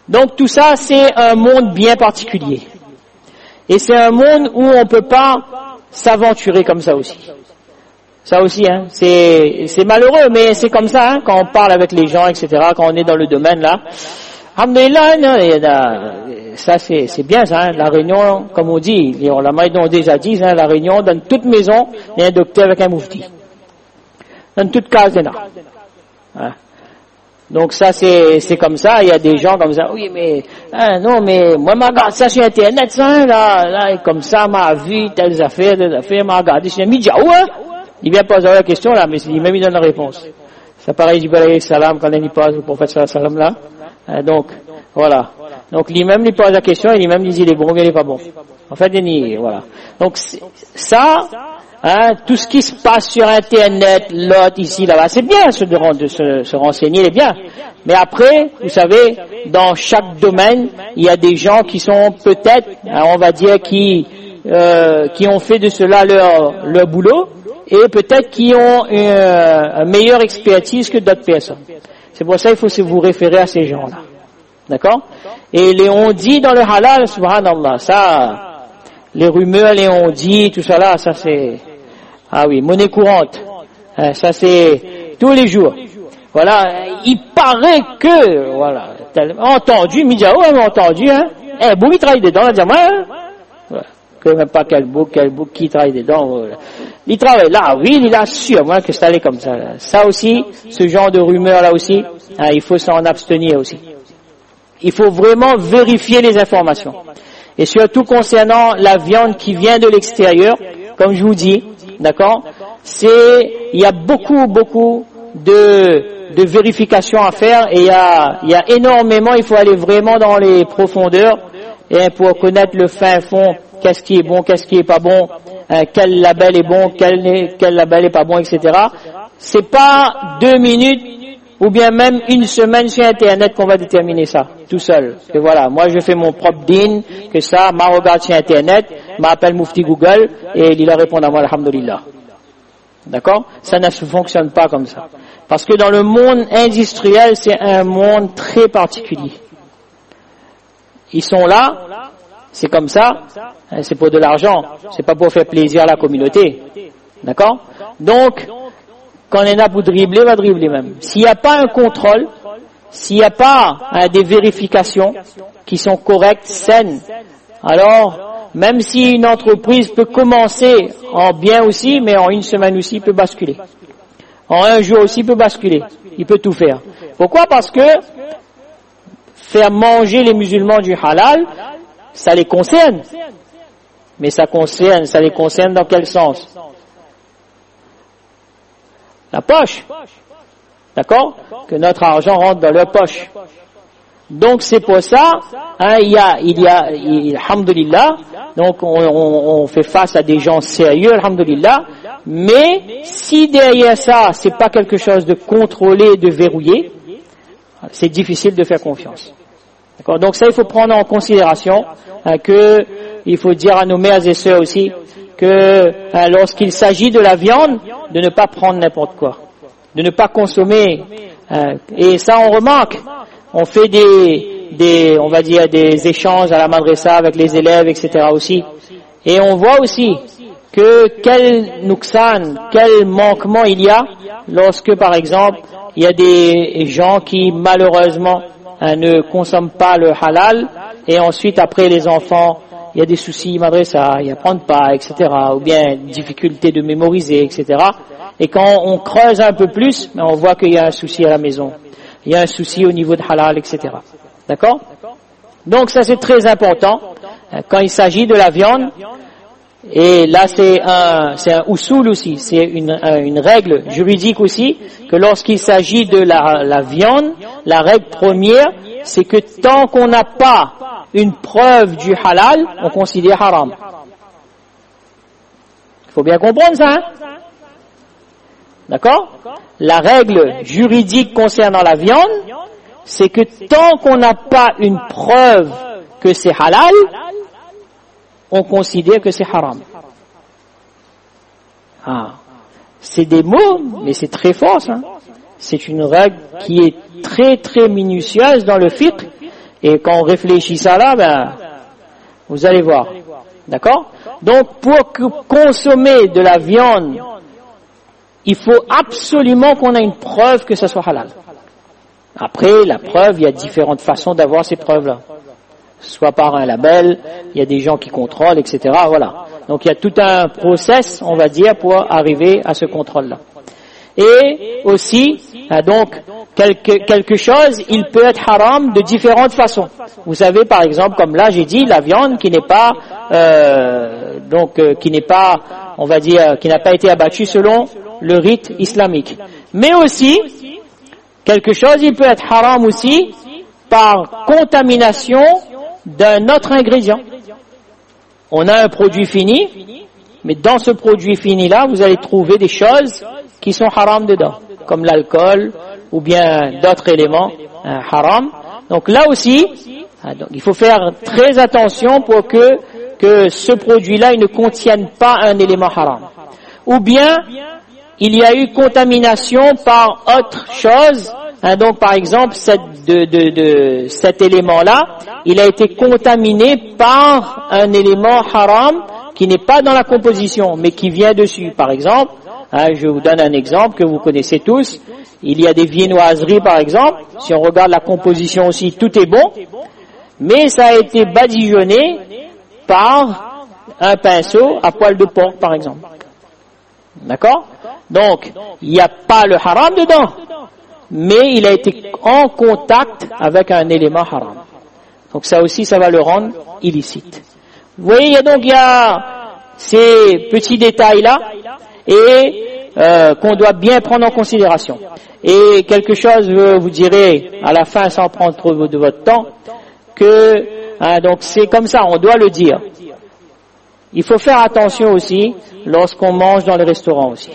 Donc tout ça, c'est un monde bien particulier. Et c'est un monde où on peut pas s'aventurer comme ça aussi. Ça aussi, hein, c'est malheureux, mais c'est comme ça, hein, quand on parle avec les gens, etc., quand on est dans le domaine là. Alhamdulillah, ça c'est bien ça, hein, la Réunion, comme on dit, les ulama ont déjà dit, hein, la Réunion, dans toute maison, il y a un docteur avec un moufti. Dans toute case, il y en a. Hein. Donc ça c'est comme ça, il y a des gens comme ça, oui mais, hein, non mais, moi m'a regardé ça sur internet, ça, là, et comme ça, m'a vu telles affaires, m'a regardé sur un média, ouais. Il vient poser la question là, mais il même il donne la réponse. C'est pareil, Jibril alayhi salam, quand il pose au prophète sallam là. Donc, voilà. Donc, lui-même, il pose la question, et lui-même, il dit, il est bon, mais il est pas bon. En fait, voilà. Donc, ça, hein, tout ce qui se passe sur Internet, l'autre, ici, là-bas, c'est bien, de se renseigner, il est bien. Mais après, vous savez, dans chaque domaine, il y a des gens qui sont peut-être, on va dire, qui ont fait de cela leur boulot, et peut-être qui ont une meilleure expertise que d'autres personnes. C'est pour ça qu'il faut vous référer à ces gens-là. D'accord? Et les on-dit dans le halal, subhanallah, ça, les rumeurs, les on-dit, tout ça là, ça c'est, ah oui, monnaie courante. Ça c'est tous les jours. Voilà, il paraît que, voilà, entendu, Midjao, entendu, hein, bon, il travaille dedans, on va dire, ouais, que même pas quel book, qui travaille dedans, voilà. Il travaille là, oui, il assure, moi, que c'est allé comme ça, là. Ça aussi, ce genre de rumeurs là aussi, hein, il faut s'en abstenir aussi. Il faut vraiment vérifier les informations. Et surtout concernant la viande qui vient de l'extérieur, comme je vous dis, d'accord, il y a beaucoup de vérifications à faire et il y a énormément, il faut aller vraiment dans les profondeurs et pour connaître le fin fond, qu'est-ce qui est bon, qu'est-ce qui est pas bon, quel label est bon, quel label est pas bon, etc. C'est pas 2 minutes ou bien même une semaine sur Internet qu'on va déterminer ça, tout seul. Que voilà, moi je fais mon propre din, que ça, m'a regarde sur Internet, m'appelle Mufti Google et il a répondu à moi, alhamdulillah. D'accord? Ça ne fonctionne pas comme ça. Parce que dans le monde industriel, c'est un monde très particulier. Ils sont là, c'est comme ça, c'est pour de l'argent, c'est pas pour faire plaisir à la communauté. D'accord? Donc, quand on en a pour dribbler, va dribbler même. S'il n'y a pas un contrôle, s'il n'y a pas des vérifications qui sont correctes, saines, alors, même si une entreprise peut commencer en bien aussi, mais en une semaine aussi, il peut basculer. En un jour aussi, il peut basculer. Il peut tout faire. Pourquoi? Parce que faire manger les musulmans du halal, ça les concerne. Mais ça les concerne dans quel sens? La poche. D'accord? Que notre argent rentre dans leur poche. Donc c'est pour ça, hein, il y a, alhamdulillah, donc on fait face à des gens sérieux, alhamdulillah, mais si derrière ça, c'est pas quelque chose de contrôlé, de verrouillé, c'est difficile de faire confiance. D'accord? Donc ça, il faut prendre en considération, que il faut dire à nos mères et sœurs aussi, que lorsqu'il s'agit de la viande, de ne pas prendre n'importe quoi, de ne pas consommer, et ça on remarque. On fait on va dire, des échanges à la madrasa avec les élèves, etc. aussi. Et on voit aussi que quel nuqsan, quel manquement il y a lorsque, par exemple, il y a des gens qui, malheureusement, ne consomment pas le halal, et ensuite, après, les enfants, il y a des soucis madrasa, ils apprennent pas, etc. Ou bien, difficulté de mémoriser, etc. Et quand on creuse un peu plus, on voit qu'il y a un souci à la maison. Il y a un souci au niveau de halal, etc. D'accord? Donc ça c'est très important quand il s'agit de la viande. Et là c'est un usul aussi, c'est une règle juridique aussi, que lorsqu'il s'agit de la viande, la règle première, c'est que tant qu'on n'a pas une preuve du halal, on considère haram. Il faut bien comprendre ça, hein? D'accord? La règle juridique concernant la viande, c'est que tant qu'on n'a pas une preuve que c'est halal, on considère que c'est haram. Ah, c'est des mots, mais c'est très fort, ça. C'est une règle qui est très très minutieuse dans le fiqh, et quand on réfléchit ça là, ben, vous allez voir. D'accord? Donc, pour consommer de la viande, il faut absolument qu'on ait une preuve que ça soit halal. Après, la preuve, il y a différentes façons d'avoir ces preuves-là. Soit par un label, il y a des gens qui contrôlent, etc. Voilà. Donc, il y a tout un process, on va dire, pour arriver à ce contrôle-là. Et aussi, donc, quelque chose, il peut être haram de différentes façons. Vous savez, par exemple, comme là, j'ai dit, la viande qui n'est pas, qui n'est pas, on va dire, qui n'a pas été abattue selon le rite islamique. Mais aussi, quelque chose, il peut être haram aussi par contamination d'un autre ingrédient. On a un produit fini, mais dans ce produit fini-là, vous allez trouver des choses qui sont haram dedans, comme l'alcool ou bien d'autres éléments haram. Donc là aussi, donc il faut faire très attention pour que ce produit-là il ne contienne pas un élément haram. Ou bien, il y a eu contamination par autre chose. Donc par exemple, cet élément-là, il a été contaminé par un élément haram qui n'est pas dans la composition, mais qui vient dessus. Par exemple, je vous donne un exemple que vous connaissez tous. Il y a des viennoiseries, par exemple. Si on regarde la composition aussi, tout est bon, mais ça a été badigeonné par un pinceau à poil de porc, par exemple. D'accord? Donc, il n'y a pas le haram dedans, mais il a été en contact avec un élément haram. Donc ça aussi, ça va le rendre illicite. Vous voyez, donc il y a ces petits détails-là et qu'on doit bien prendre en considération. Et quelque chose, je vous dirai à la fin, sans prendre trop de votre temps, que donc c'est comme ça, on doit le dire. Il faut faire attention aussi lorsqu'on mange dans les restaurants aussi.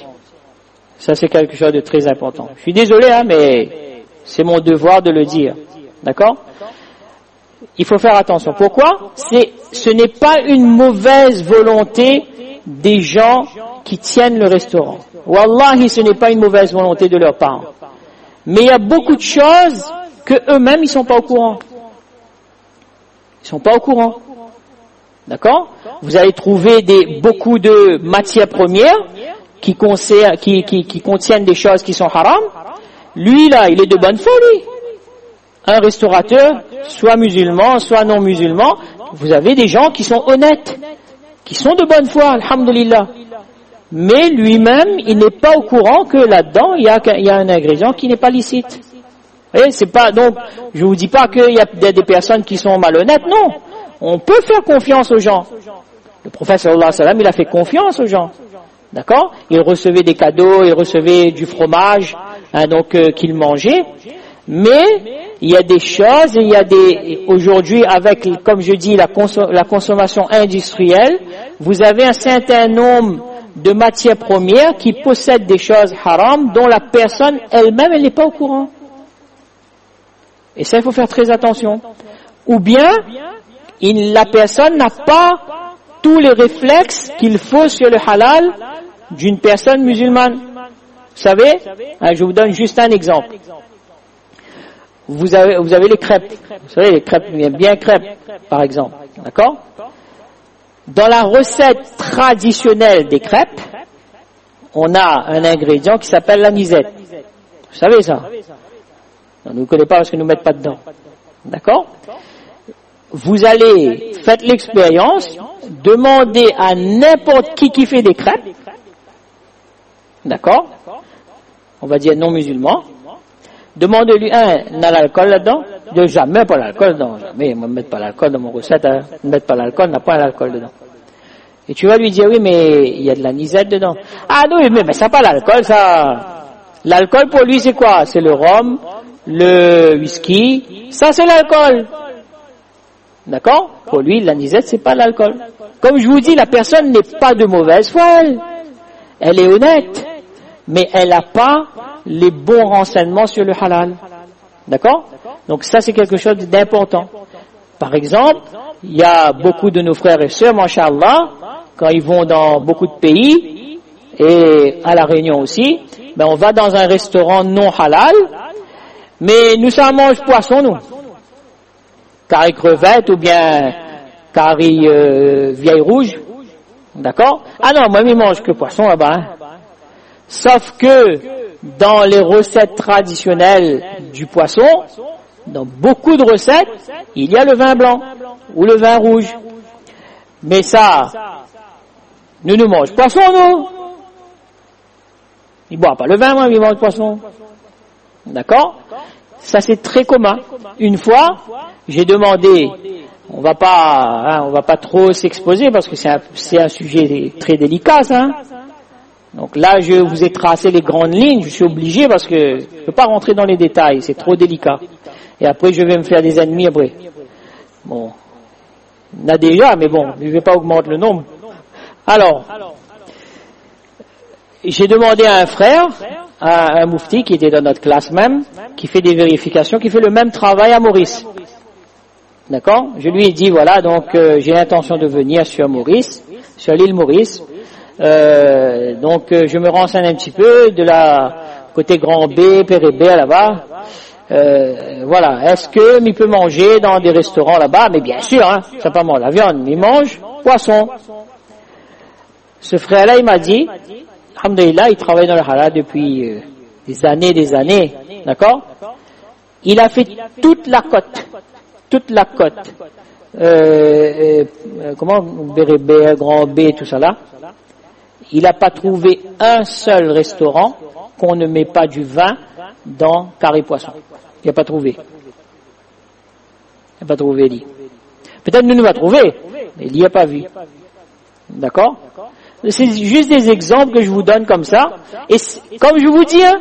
Ça, c'est quelque chose de très important. Je suis désolé, mais c'est mon devoir de le dire. D'accord? Il faut faire attention. Pourquoi? Ce n'est pas une mauvaise volonté des gens qui tiennent le restaurant. Wallahi, ce n'est pas une mauvaise volonté de leur part. Mais il y a beaucoup de choses que eux-mêmes, ils sont pas au courant. Ils sont pas au courant. D'accord? Vous allez trouver beaucoup de matières premières qui contiennent des choses qui sont haram. Lui, là, il est de bonne foi, lui. Un restaurateur, soit musulman, soit non musulman, vous avez des gens qui sont honnêtes, qui sont de bonne foi, alhamdulillah. Mais lui-même, il n'est pas au courant que là-dedans, il y a un ingrédient qui n'est pas licite. Vous voyez, c'est pas, donc, je vous dis pas qu'il y a des personnes qui sont malhonnêtes, non. On peut faire confiance aux gens. Le prophète sallallahu alayhi wa sallam, il a fait confiance aux gens. D'accord? Il recevait des cadeaux, il recevait du fromage, qu'il mangeait. Mais, il y a des choses, aujourd'hui, avec, comme je dis, la consommation industrielle, vous avez un certain nombre de matières premières qui possèdent des choses haram dont la personne elle-même, elle n'est pas au courant. Et ça, il faut faire très attention. Ou bien, la personne n'a pas tous les réflexes qu'il faut sur le halal d'une personne musulmane. Vous savez, je vous donne juste un exemple. Vous avez les crêpes. Vous savez, les crêpes, bien crêpes, par exemple. D'accord? Dans la recette traditionnelle des crêpes, on a un ingrédient qui s'appelle l'anisette. Vous savez ça? On ne vous connaît pas parce que nous ne mettons pas dedans. D'accord? Faites l'expérience, demandez à n'importe qui fait des crêpes, d'accord? On va dire non musulman. Demandez-lui, n'a l'alcool là-dedans? Jamais pas l'alcool dedans, jamais, ne mettre pas l'alcool dans mon recette, ne mettre pas l'alcool, n'a pas l'alcool dedans. Et tu vas lui dire, oui, mais il y a de l'anisette dedans. Ah non, mais ça n'a pas l'alcool, ça. L'alcool pour lui, c'est quoi? C'est le rhum, le whisky, ça c'est l'alcool. D'accord? Pour lui, l'anisette, c'est pas l'alcool. Comme je vous dis, la personne n'est pas de mauvaise foi, elle est honnête, mais elle n'a pas les bons renseignements sur le halal. D'accord? Donc ça, c'est quelque chose d'important. Par exemple, il y a beaucoup de nos frères et sœurs, Masha'Allah, quand ils vont dans beaucoup de pays, et à La Réunion aussi, ben on va dans un restaurant non halal, mais nous ça mange poisson, nous. Curry crevette ou bien curry vieille rouge, d'accord? Ah non, moi je mange que poisson là-bas. Hein. Sauf que dans les recettes traditionnelles du poisson, dans beaucoup de recettes, il y a le vin blanc ou le vin rouge. Mais ça, nous mangeons poisson, nous. Ils ne boivent pas le vin, moi, ils mangent poisson. D'accord? Ça, c'est très commun. Une fois, j'ai demandé, on va pas trop s'exposer parce que c'est un sujet très délicat, ça. Hein? Donc là, je vous ai tracé les grandes lignes, je suis obligé parce que je ne peux pas rentrer dans les détails, c'est trop délicat. Et après, je vais me faire des ennemis après. Bon, il y en a déjà, mais bon, je ne vais pas augmenter le nombre. Alors, j'ai demandé à un frère, à un moufti qui était dans notre classe même, qui fait des vérifications, qui fait le même travail à Maurice. D'accord? Je lui ai dit, voilà, donc j'ai l'intention de venir sur Maurice, sur l'île Maurice. Donc je me renseigne un petit peu de la côté Grand B, Pérébé là-bas. Voilà, est-ce que il peut manger dans des restaurants là-bas? Mais bien sûr, hein, c'est pas moi la viande, mais il mange poisson. Ce frère-là, il m'a dit, alhamdoulilah, il travaille dans le halal depuis des années, d'accord? Il a fait toute la côte. Comment Bérébé, Grand B, tout ça là. Il n'a pas trouvé un seul restaurant qu'on ne met pas du vin dans curry poisson. Il n'a pas trouvé. Il n'a pas trouvé, dit. Peut-être nous va trouver, mais il n'y a pas vu. D'accord? C'est juste des exemples que je vous donne comme ça. Et comme je vous dis, hein,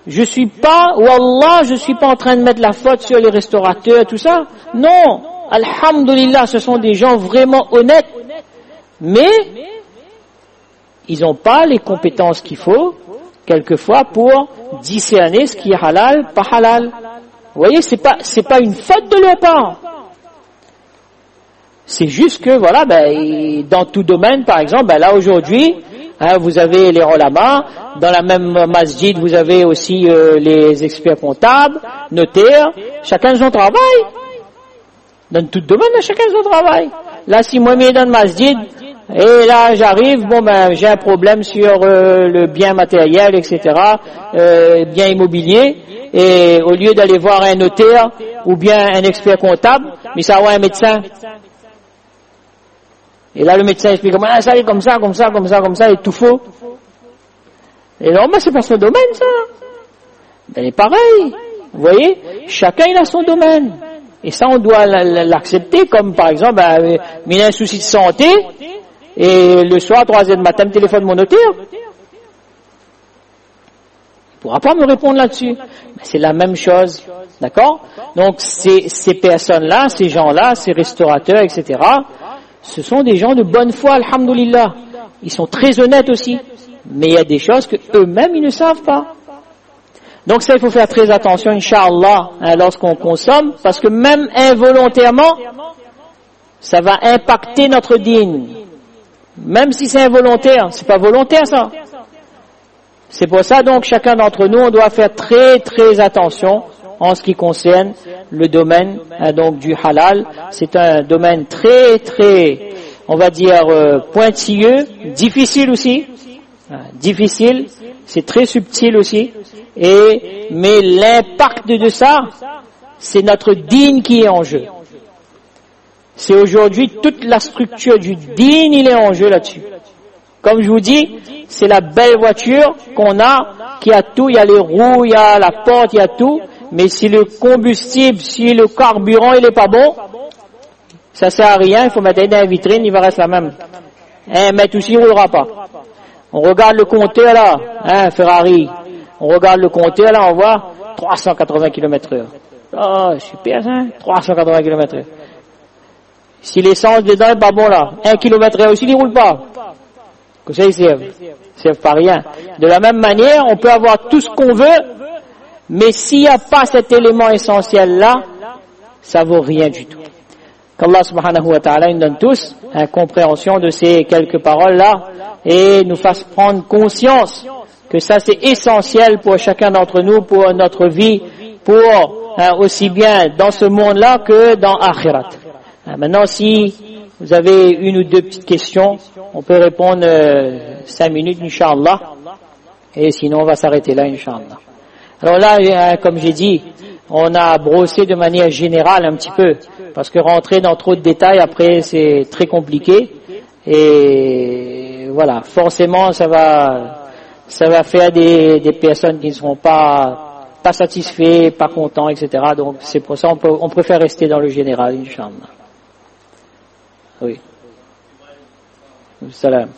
je suis pas en train de mettre la faute sur les restaurateurs, tout ça. Non. Alhamdulillah, ce sont des gens vraiment honnêtes. Mais, ils n'ont pas les compétences qu'il faut, quelquefois, pour discerner ce qui est halal, pas halal. Vous voyez, c'est pas une faute de leur part. C'est juste que, voilà, dans tout domaine, par exemple, là aujourd'hui, hein, vous avez les ulama, dans la même masjid, vous avez aussi les experts comptables, notaires, chacun son travail. Dans tout domaine, chacun son travail. Là, si moi, je dans le masjid, et là, j'arrive, j'ai un problème sur le bien matériel, etc., bien immobilier, et au lieu d'aller voir un notaire ou bien un expert comptable, mais ça va un médecin. Et là, le médecin explique ça est comme ça, et tout faux. Et non, mais c'est pas son domaine, ça. Ben, il est pareil. Vous voyez, chacun il a son domaine. Et ça, on doit l'accepter, comme par exemple, il a un souci de santé, et le soir, 3h du matin, me téléphone mon notaire. Il ne pourra pas me répondre là-dessus. Mais c'est la même chose. D'accord? Donc, ces personnes-là, ces gens-là, ces restaurateurs, etc., ce sont des gens de bonne foi, alhamdoulilah. Ils sont très honnêtes aussi. Mais il y a des choses que eux-mêmes, ils ne savent pas. Donc ça, il faut faire très attention, Inch'Allah, lorsqu'on consomme, parce que même involontairement, ça va impacter notre dîne. Même si c'est involontaire, c'est pas volontaire ça. C'est pour ça donc chacun d'entre nous, on doit faire très très attention en ce qui concerne le domaine donc du halal. C'est un domaine très très, on va dire pointilleux, difficile aussi, difficile, c'est très subtil aussi. Mais l'impact de ça, c'est notre dîne qui est en jeu. C'est aujourd'hui toute la structure du dîne, il est en jeu là-dessus. Comme je vous dis, c'est la belle voiture qu'on a, qui a tout, il y a les roues, il y a la porte, il y a tout, mais si le combustible, si le carburant, il est pas bon, ça sert à rien, il faut mettre dans la vitrine, il va rester la même. Mais tout il roulera pas. On regarde le compteur là, Ferrari, on regarde le compteur là, on voit 380 km/h. Oh, super ça, 380 km/h. Si l'essence dedans est pas bon là, 1 km/h aussi, il roule pas. Que ça, ils servent pas rien. De la même manière, on peut avoir tout ce qu'on veut, mais s'il n'y a pas cet élément essentiel là, ça vaut rien du tout. qu'Allah subhanahu wa ta'ala nous donne tous une compréhension de ces quelques paroles-là et nous fasse prendre conscience que ça c'est essentiel pour chacun d'entre nous, pour notre vie, pour aussi bien dans ce monde-là que dans Akhirat. Maintenant, si vous avez une ou deux petites questions, on peut répondre 5 minutes, Inch'Allah, et sinon on va s'arrêter là, Inch'Allah. Alors là, comme j'ai dit, on a brossé de manière générale un petit peu, parce que rentrer dans trop de détails après c'est très compliqué, et voilà, forcément ça va faire des personnes qui ne seront pas satisfaits, pas contents, etc. Donc c'est pour ça on préfère rester dans le général, Inch'Allah. Oui. Salam.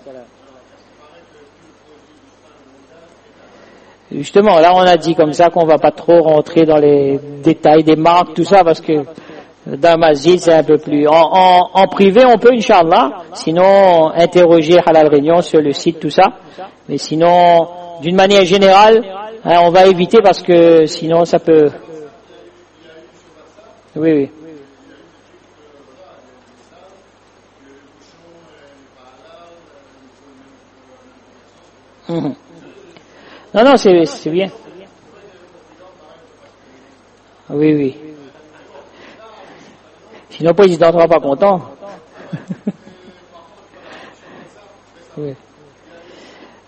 Justement, là on a dit comme ça qu'on va pas trop rentrer dans les détails des marques, tout ça, parce que dans Masjid c'est un peu plus... En privé on peut, Inch'Allah, sinon interroger Halal Réunion sur le site, tout ça. Mais sinon, d'une manière générale, on va éviter parce que sinon ça peut... Oui. Non, c'est bien. Oui. Sinon, le président ne sera pas content.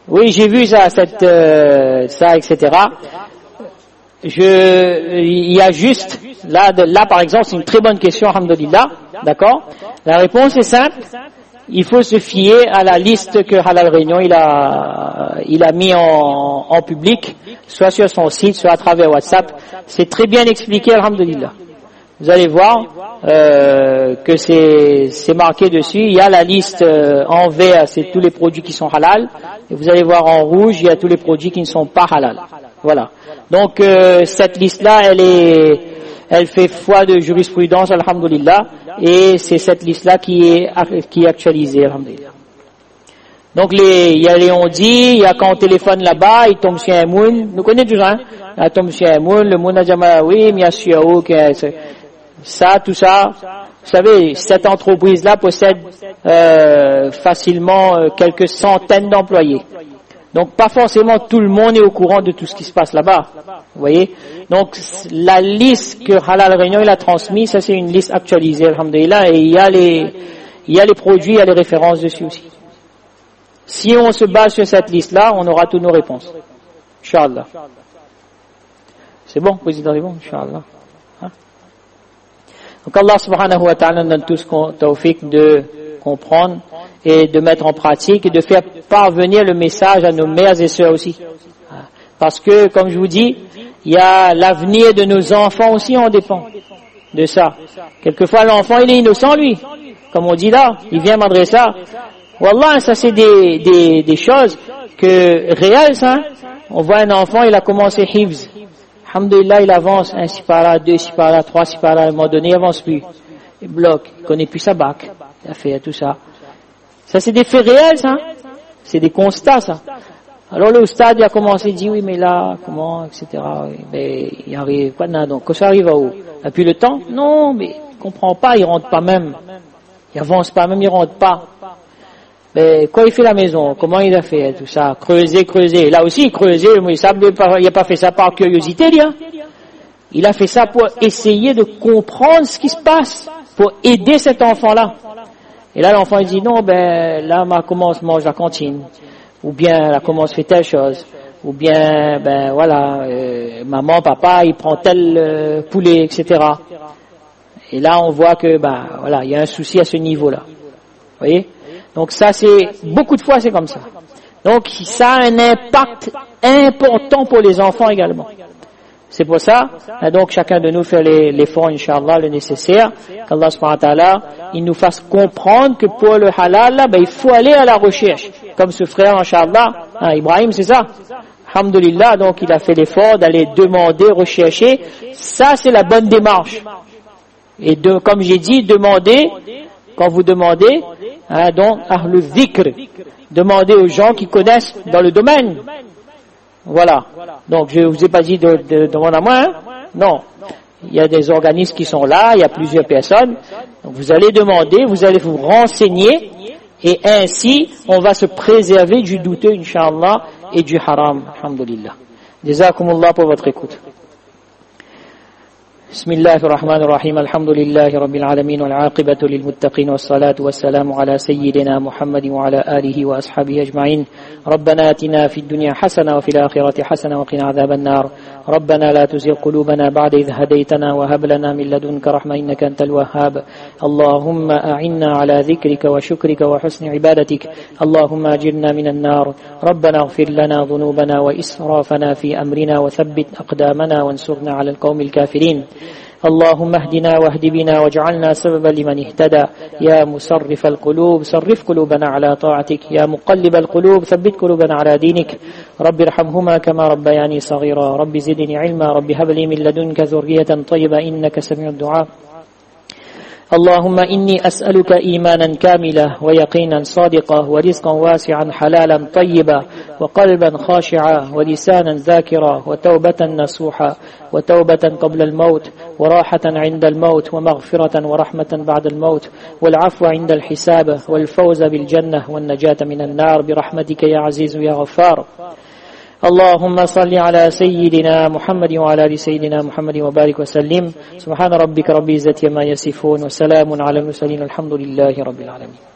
Oui, j'ai vu ça, etc. Il y a juste, là par exemple, c'est une très bonne question, alhamdoulilah, d'accord? La réponse est simple. Il faut se fier à la liste que Halal Réunion il a mis en public, soit sur son site, soit à travers WhatsApp. C'est très bien expliqué, alhamdoulilah. Vous allez voir que c'est marqué dessus. Il y a la liste en vert, c'est tous les produits qui sont halal, et vous allez voir en rouge, il y a tous les produits qui ne sont pas halal. Voilà. Donc cette liste-là, elle fait foi de jurisprudence, alhamdoulilah, et c'est cette liste-là qui est actualisée, alhamdoulilah. Donc il y a les on-dit, il y a quand on téléphone là-bas, il tombe sur un moun, nous connaissons toujours, hein, il tombe sur un moun, le moun a dit, oui, mais il y a ça, tout ça. Vous savez, cette entreprise-là possède facilement quelques centaines d'employés. Donc pas forcément tout le monde est au courant de tout ce qui se passe là-bas. Vous voyez? Donc la liste que Halal Réunion il a transmise, ça c'est une liste actualisée, alhamdoulilah, et il y a les produits, il y a les références dessus aussi. Si on se base sur cette liste-là, on aura toutes nos réponses. Inch'Allah. C'est bon, président, c'est bon, Inch'Allah. Donc Allah subhanahu wa ta'ala nous donne tous tawfiq de comprendre et de mettre en pratique et de faire parvenir le message à nos mères et sœurs aussi. Parce que, comme je vous dis, il y a l'avenir de nos enfants aussi, on dépend de ça. Quelquefois, l'enfant, il est innocent, lui. Comme on dit là, il vient madrasa. Wallah, ça c'est des choses réelles, ça. On voit un enfant, il a commencé hifz. Alhamdulillah, il avance, un si par là, deux si par là, trois si par là, à un moment donné, il avance plus. Il bloque, il connaît plus sa bac. Il a fait tout ça. Ça, c'est des faits réels, ça. C'est des constats, ça. Alors, le stade, il a commencé, il dit, oui, mais là, comment, etc. Mais, il arrive, quoi, non, donc, ça arrive à où? Il a plus le temps? Non, mais, il comprend pas, il rentre pas même. Il avance pas même, il rentre pas. Mais, quoi il fait la maison? Comment il a fait, tout ça? Creuser. Là aussi, creuser, il a pas fait ça par curiosité, hein. Il a fait ça pour essayer de comprendre ce qui se passe, pour aider cet enfant-là. Et là, l'enfant, il dit, non, là, ma commence mange la cantine. Ou bien, la commence fait telle chose. Ou bien, voilà, maman, papa, il prend tel poulet, etc. Et là, on voit que, voilà, il y a un souci à ce niveau-là. Vous voyez? Donc ça, beaucoup de fois, c'est comme ça. Donc, ça a un impact important pour les enfants également. C'est pour ça, donc chacun de nous fait l'effort, Inch'Allah, le nécessaire, qu'Allah subhanahu wa ta'ala, il nous fasse comprendre que pour le halal, là, il faut aller à la recherche. Comme ce frère, Inch'Allah, Ibrahim, c'est ça? Alhamdulillah, donc il a fait l'effort d'aller demander, rechercher. Ça, c'est la bonne démarche. Et comme j'ai dit, quand vous demandez, donc, le dhikr, demandez aux gens qui connaissent dans le domaine. Voilà. Donc, je vous ai pas dit de demander à moi, hein? Non. il y a des organismes qui sont là, il y a plusieurs personnes. Donc vous allez demander, vous allez vous renseigner, et ainsi on va se préserver du douteux, Inch'Allah, et du haram, alhamdulillah. Jazakumullah pour votre écoute. بسم الله الرحمن الرحيم الحمد لله رب العالمين والعاقبة للمتقين والصلاة والسلام على سيدنا محمد وعلى آله وأصحابه أجمعين ربنا آتنا في الدنيا حسنة وفي الآخرة حسنة وقنا عذاب النار ربنا لا تزغ قلوبنا بعد إذ هديتنا وهب لنا من لدنك رحمة إنك أنت الوهاب اللهم أعنا على ذكرك وشكرك وحسن عبادتك اللهم أجرنا من النار ربنا اغفر لنا ذنوبنا وإسرافنا في أمرنا وثبت أقدامنا وانصرنا على القوم الكافرين اللهم اهدنا واهد بنا واجعلنا سببا لمن اهتدى يا مصرف القلوب صرف قلوبنا على طاعتك يا مقلب القلوب ثبت قلوبنا على دينك رب ارحمهما كما ربياني صغيرا رب زدني علما رب هب لي من لدنك ذرية طيبة إنك سميع الدعاء اللهم إني أسألك إيمانا كاملا ويقينا صادقا ورزقا واسعا حلالا طيبا وقلبا خاشعا ولسانا ذاكرا وتوبة نصوحا وتوبة قبل الموت وراحة عند الموت ومغفرة ورحمة بعد الموت والعفو عند الحساب والفوز بالجنة والنجاة من النار برحمتك يا عزيز يا غفار اللهم صل على سيدنا محمد وعلى آل سيدنا محمد وبارك وسلم سبحان ربك رب العزة عما يصفون وسلام على المرسلين الحمد لله رب العالمين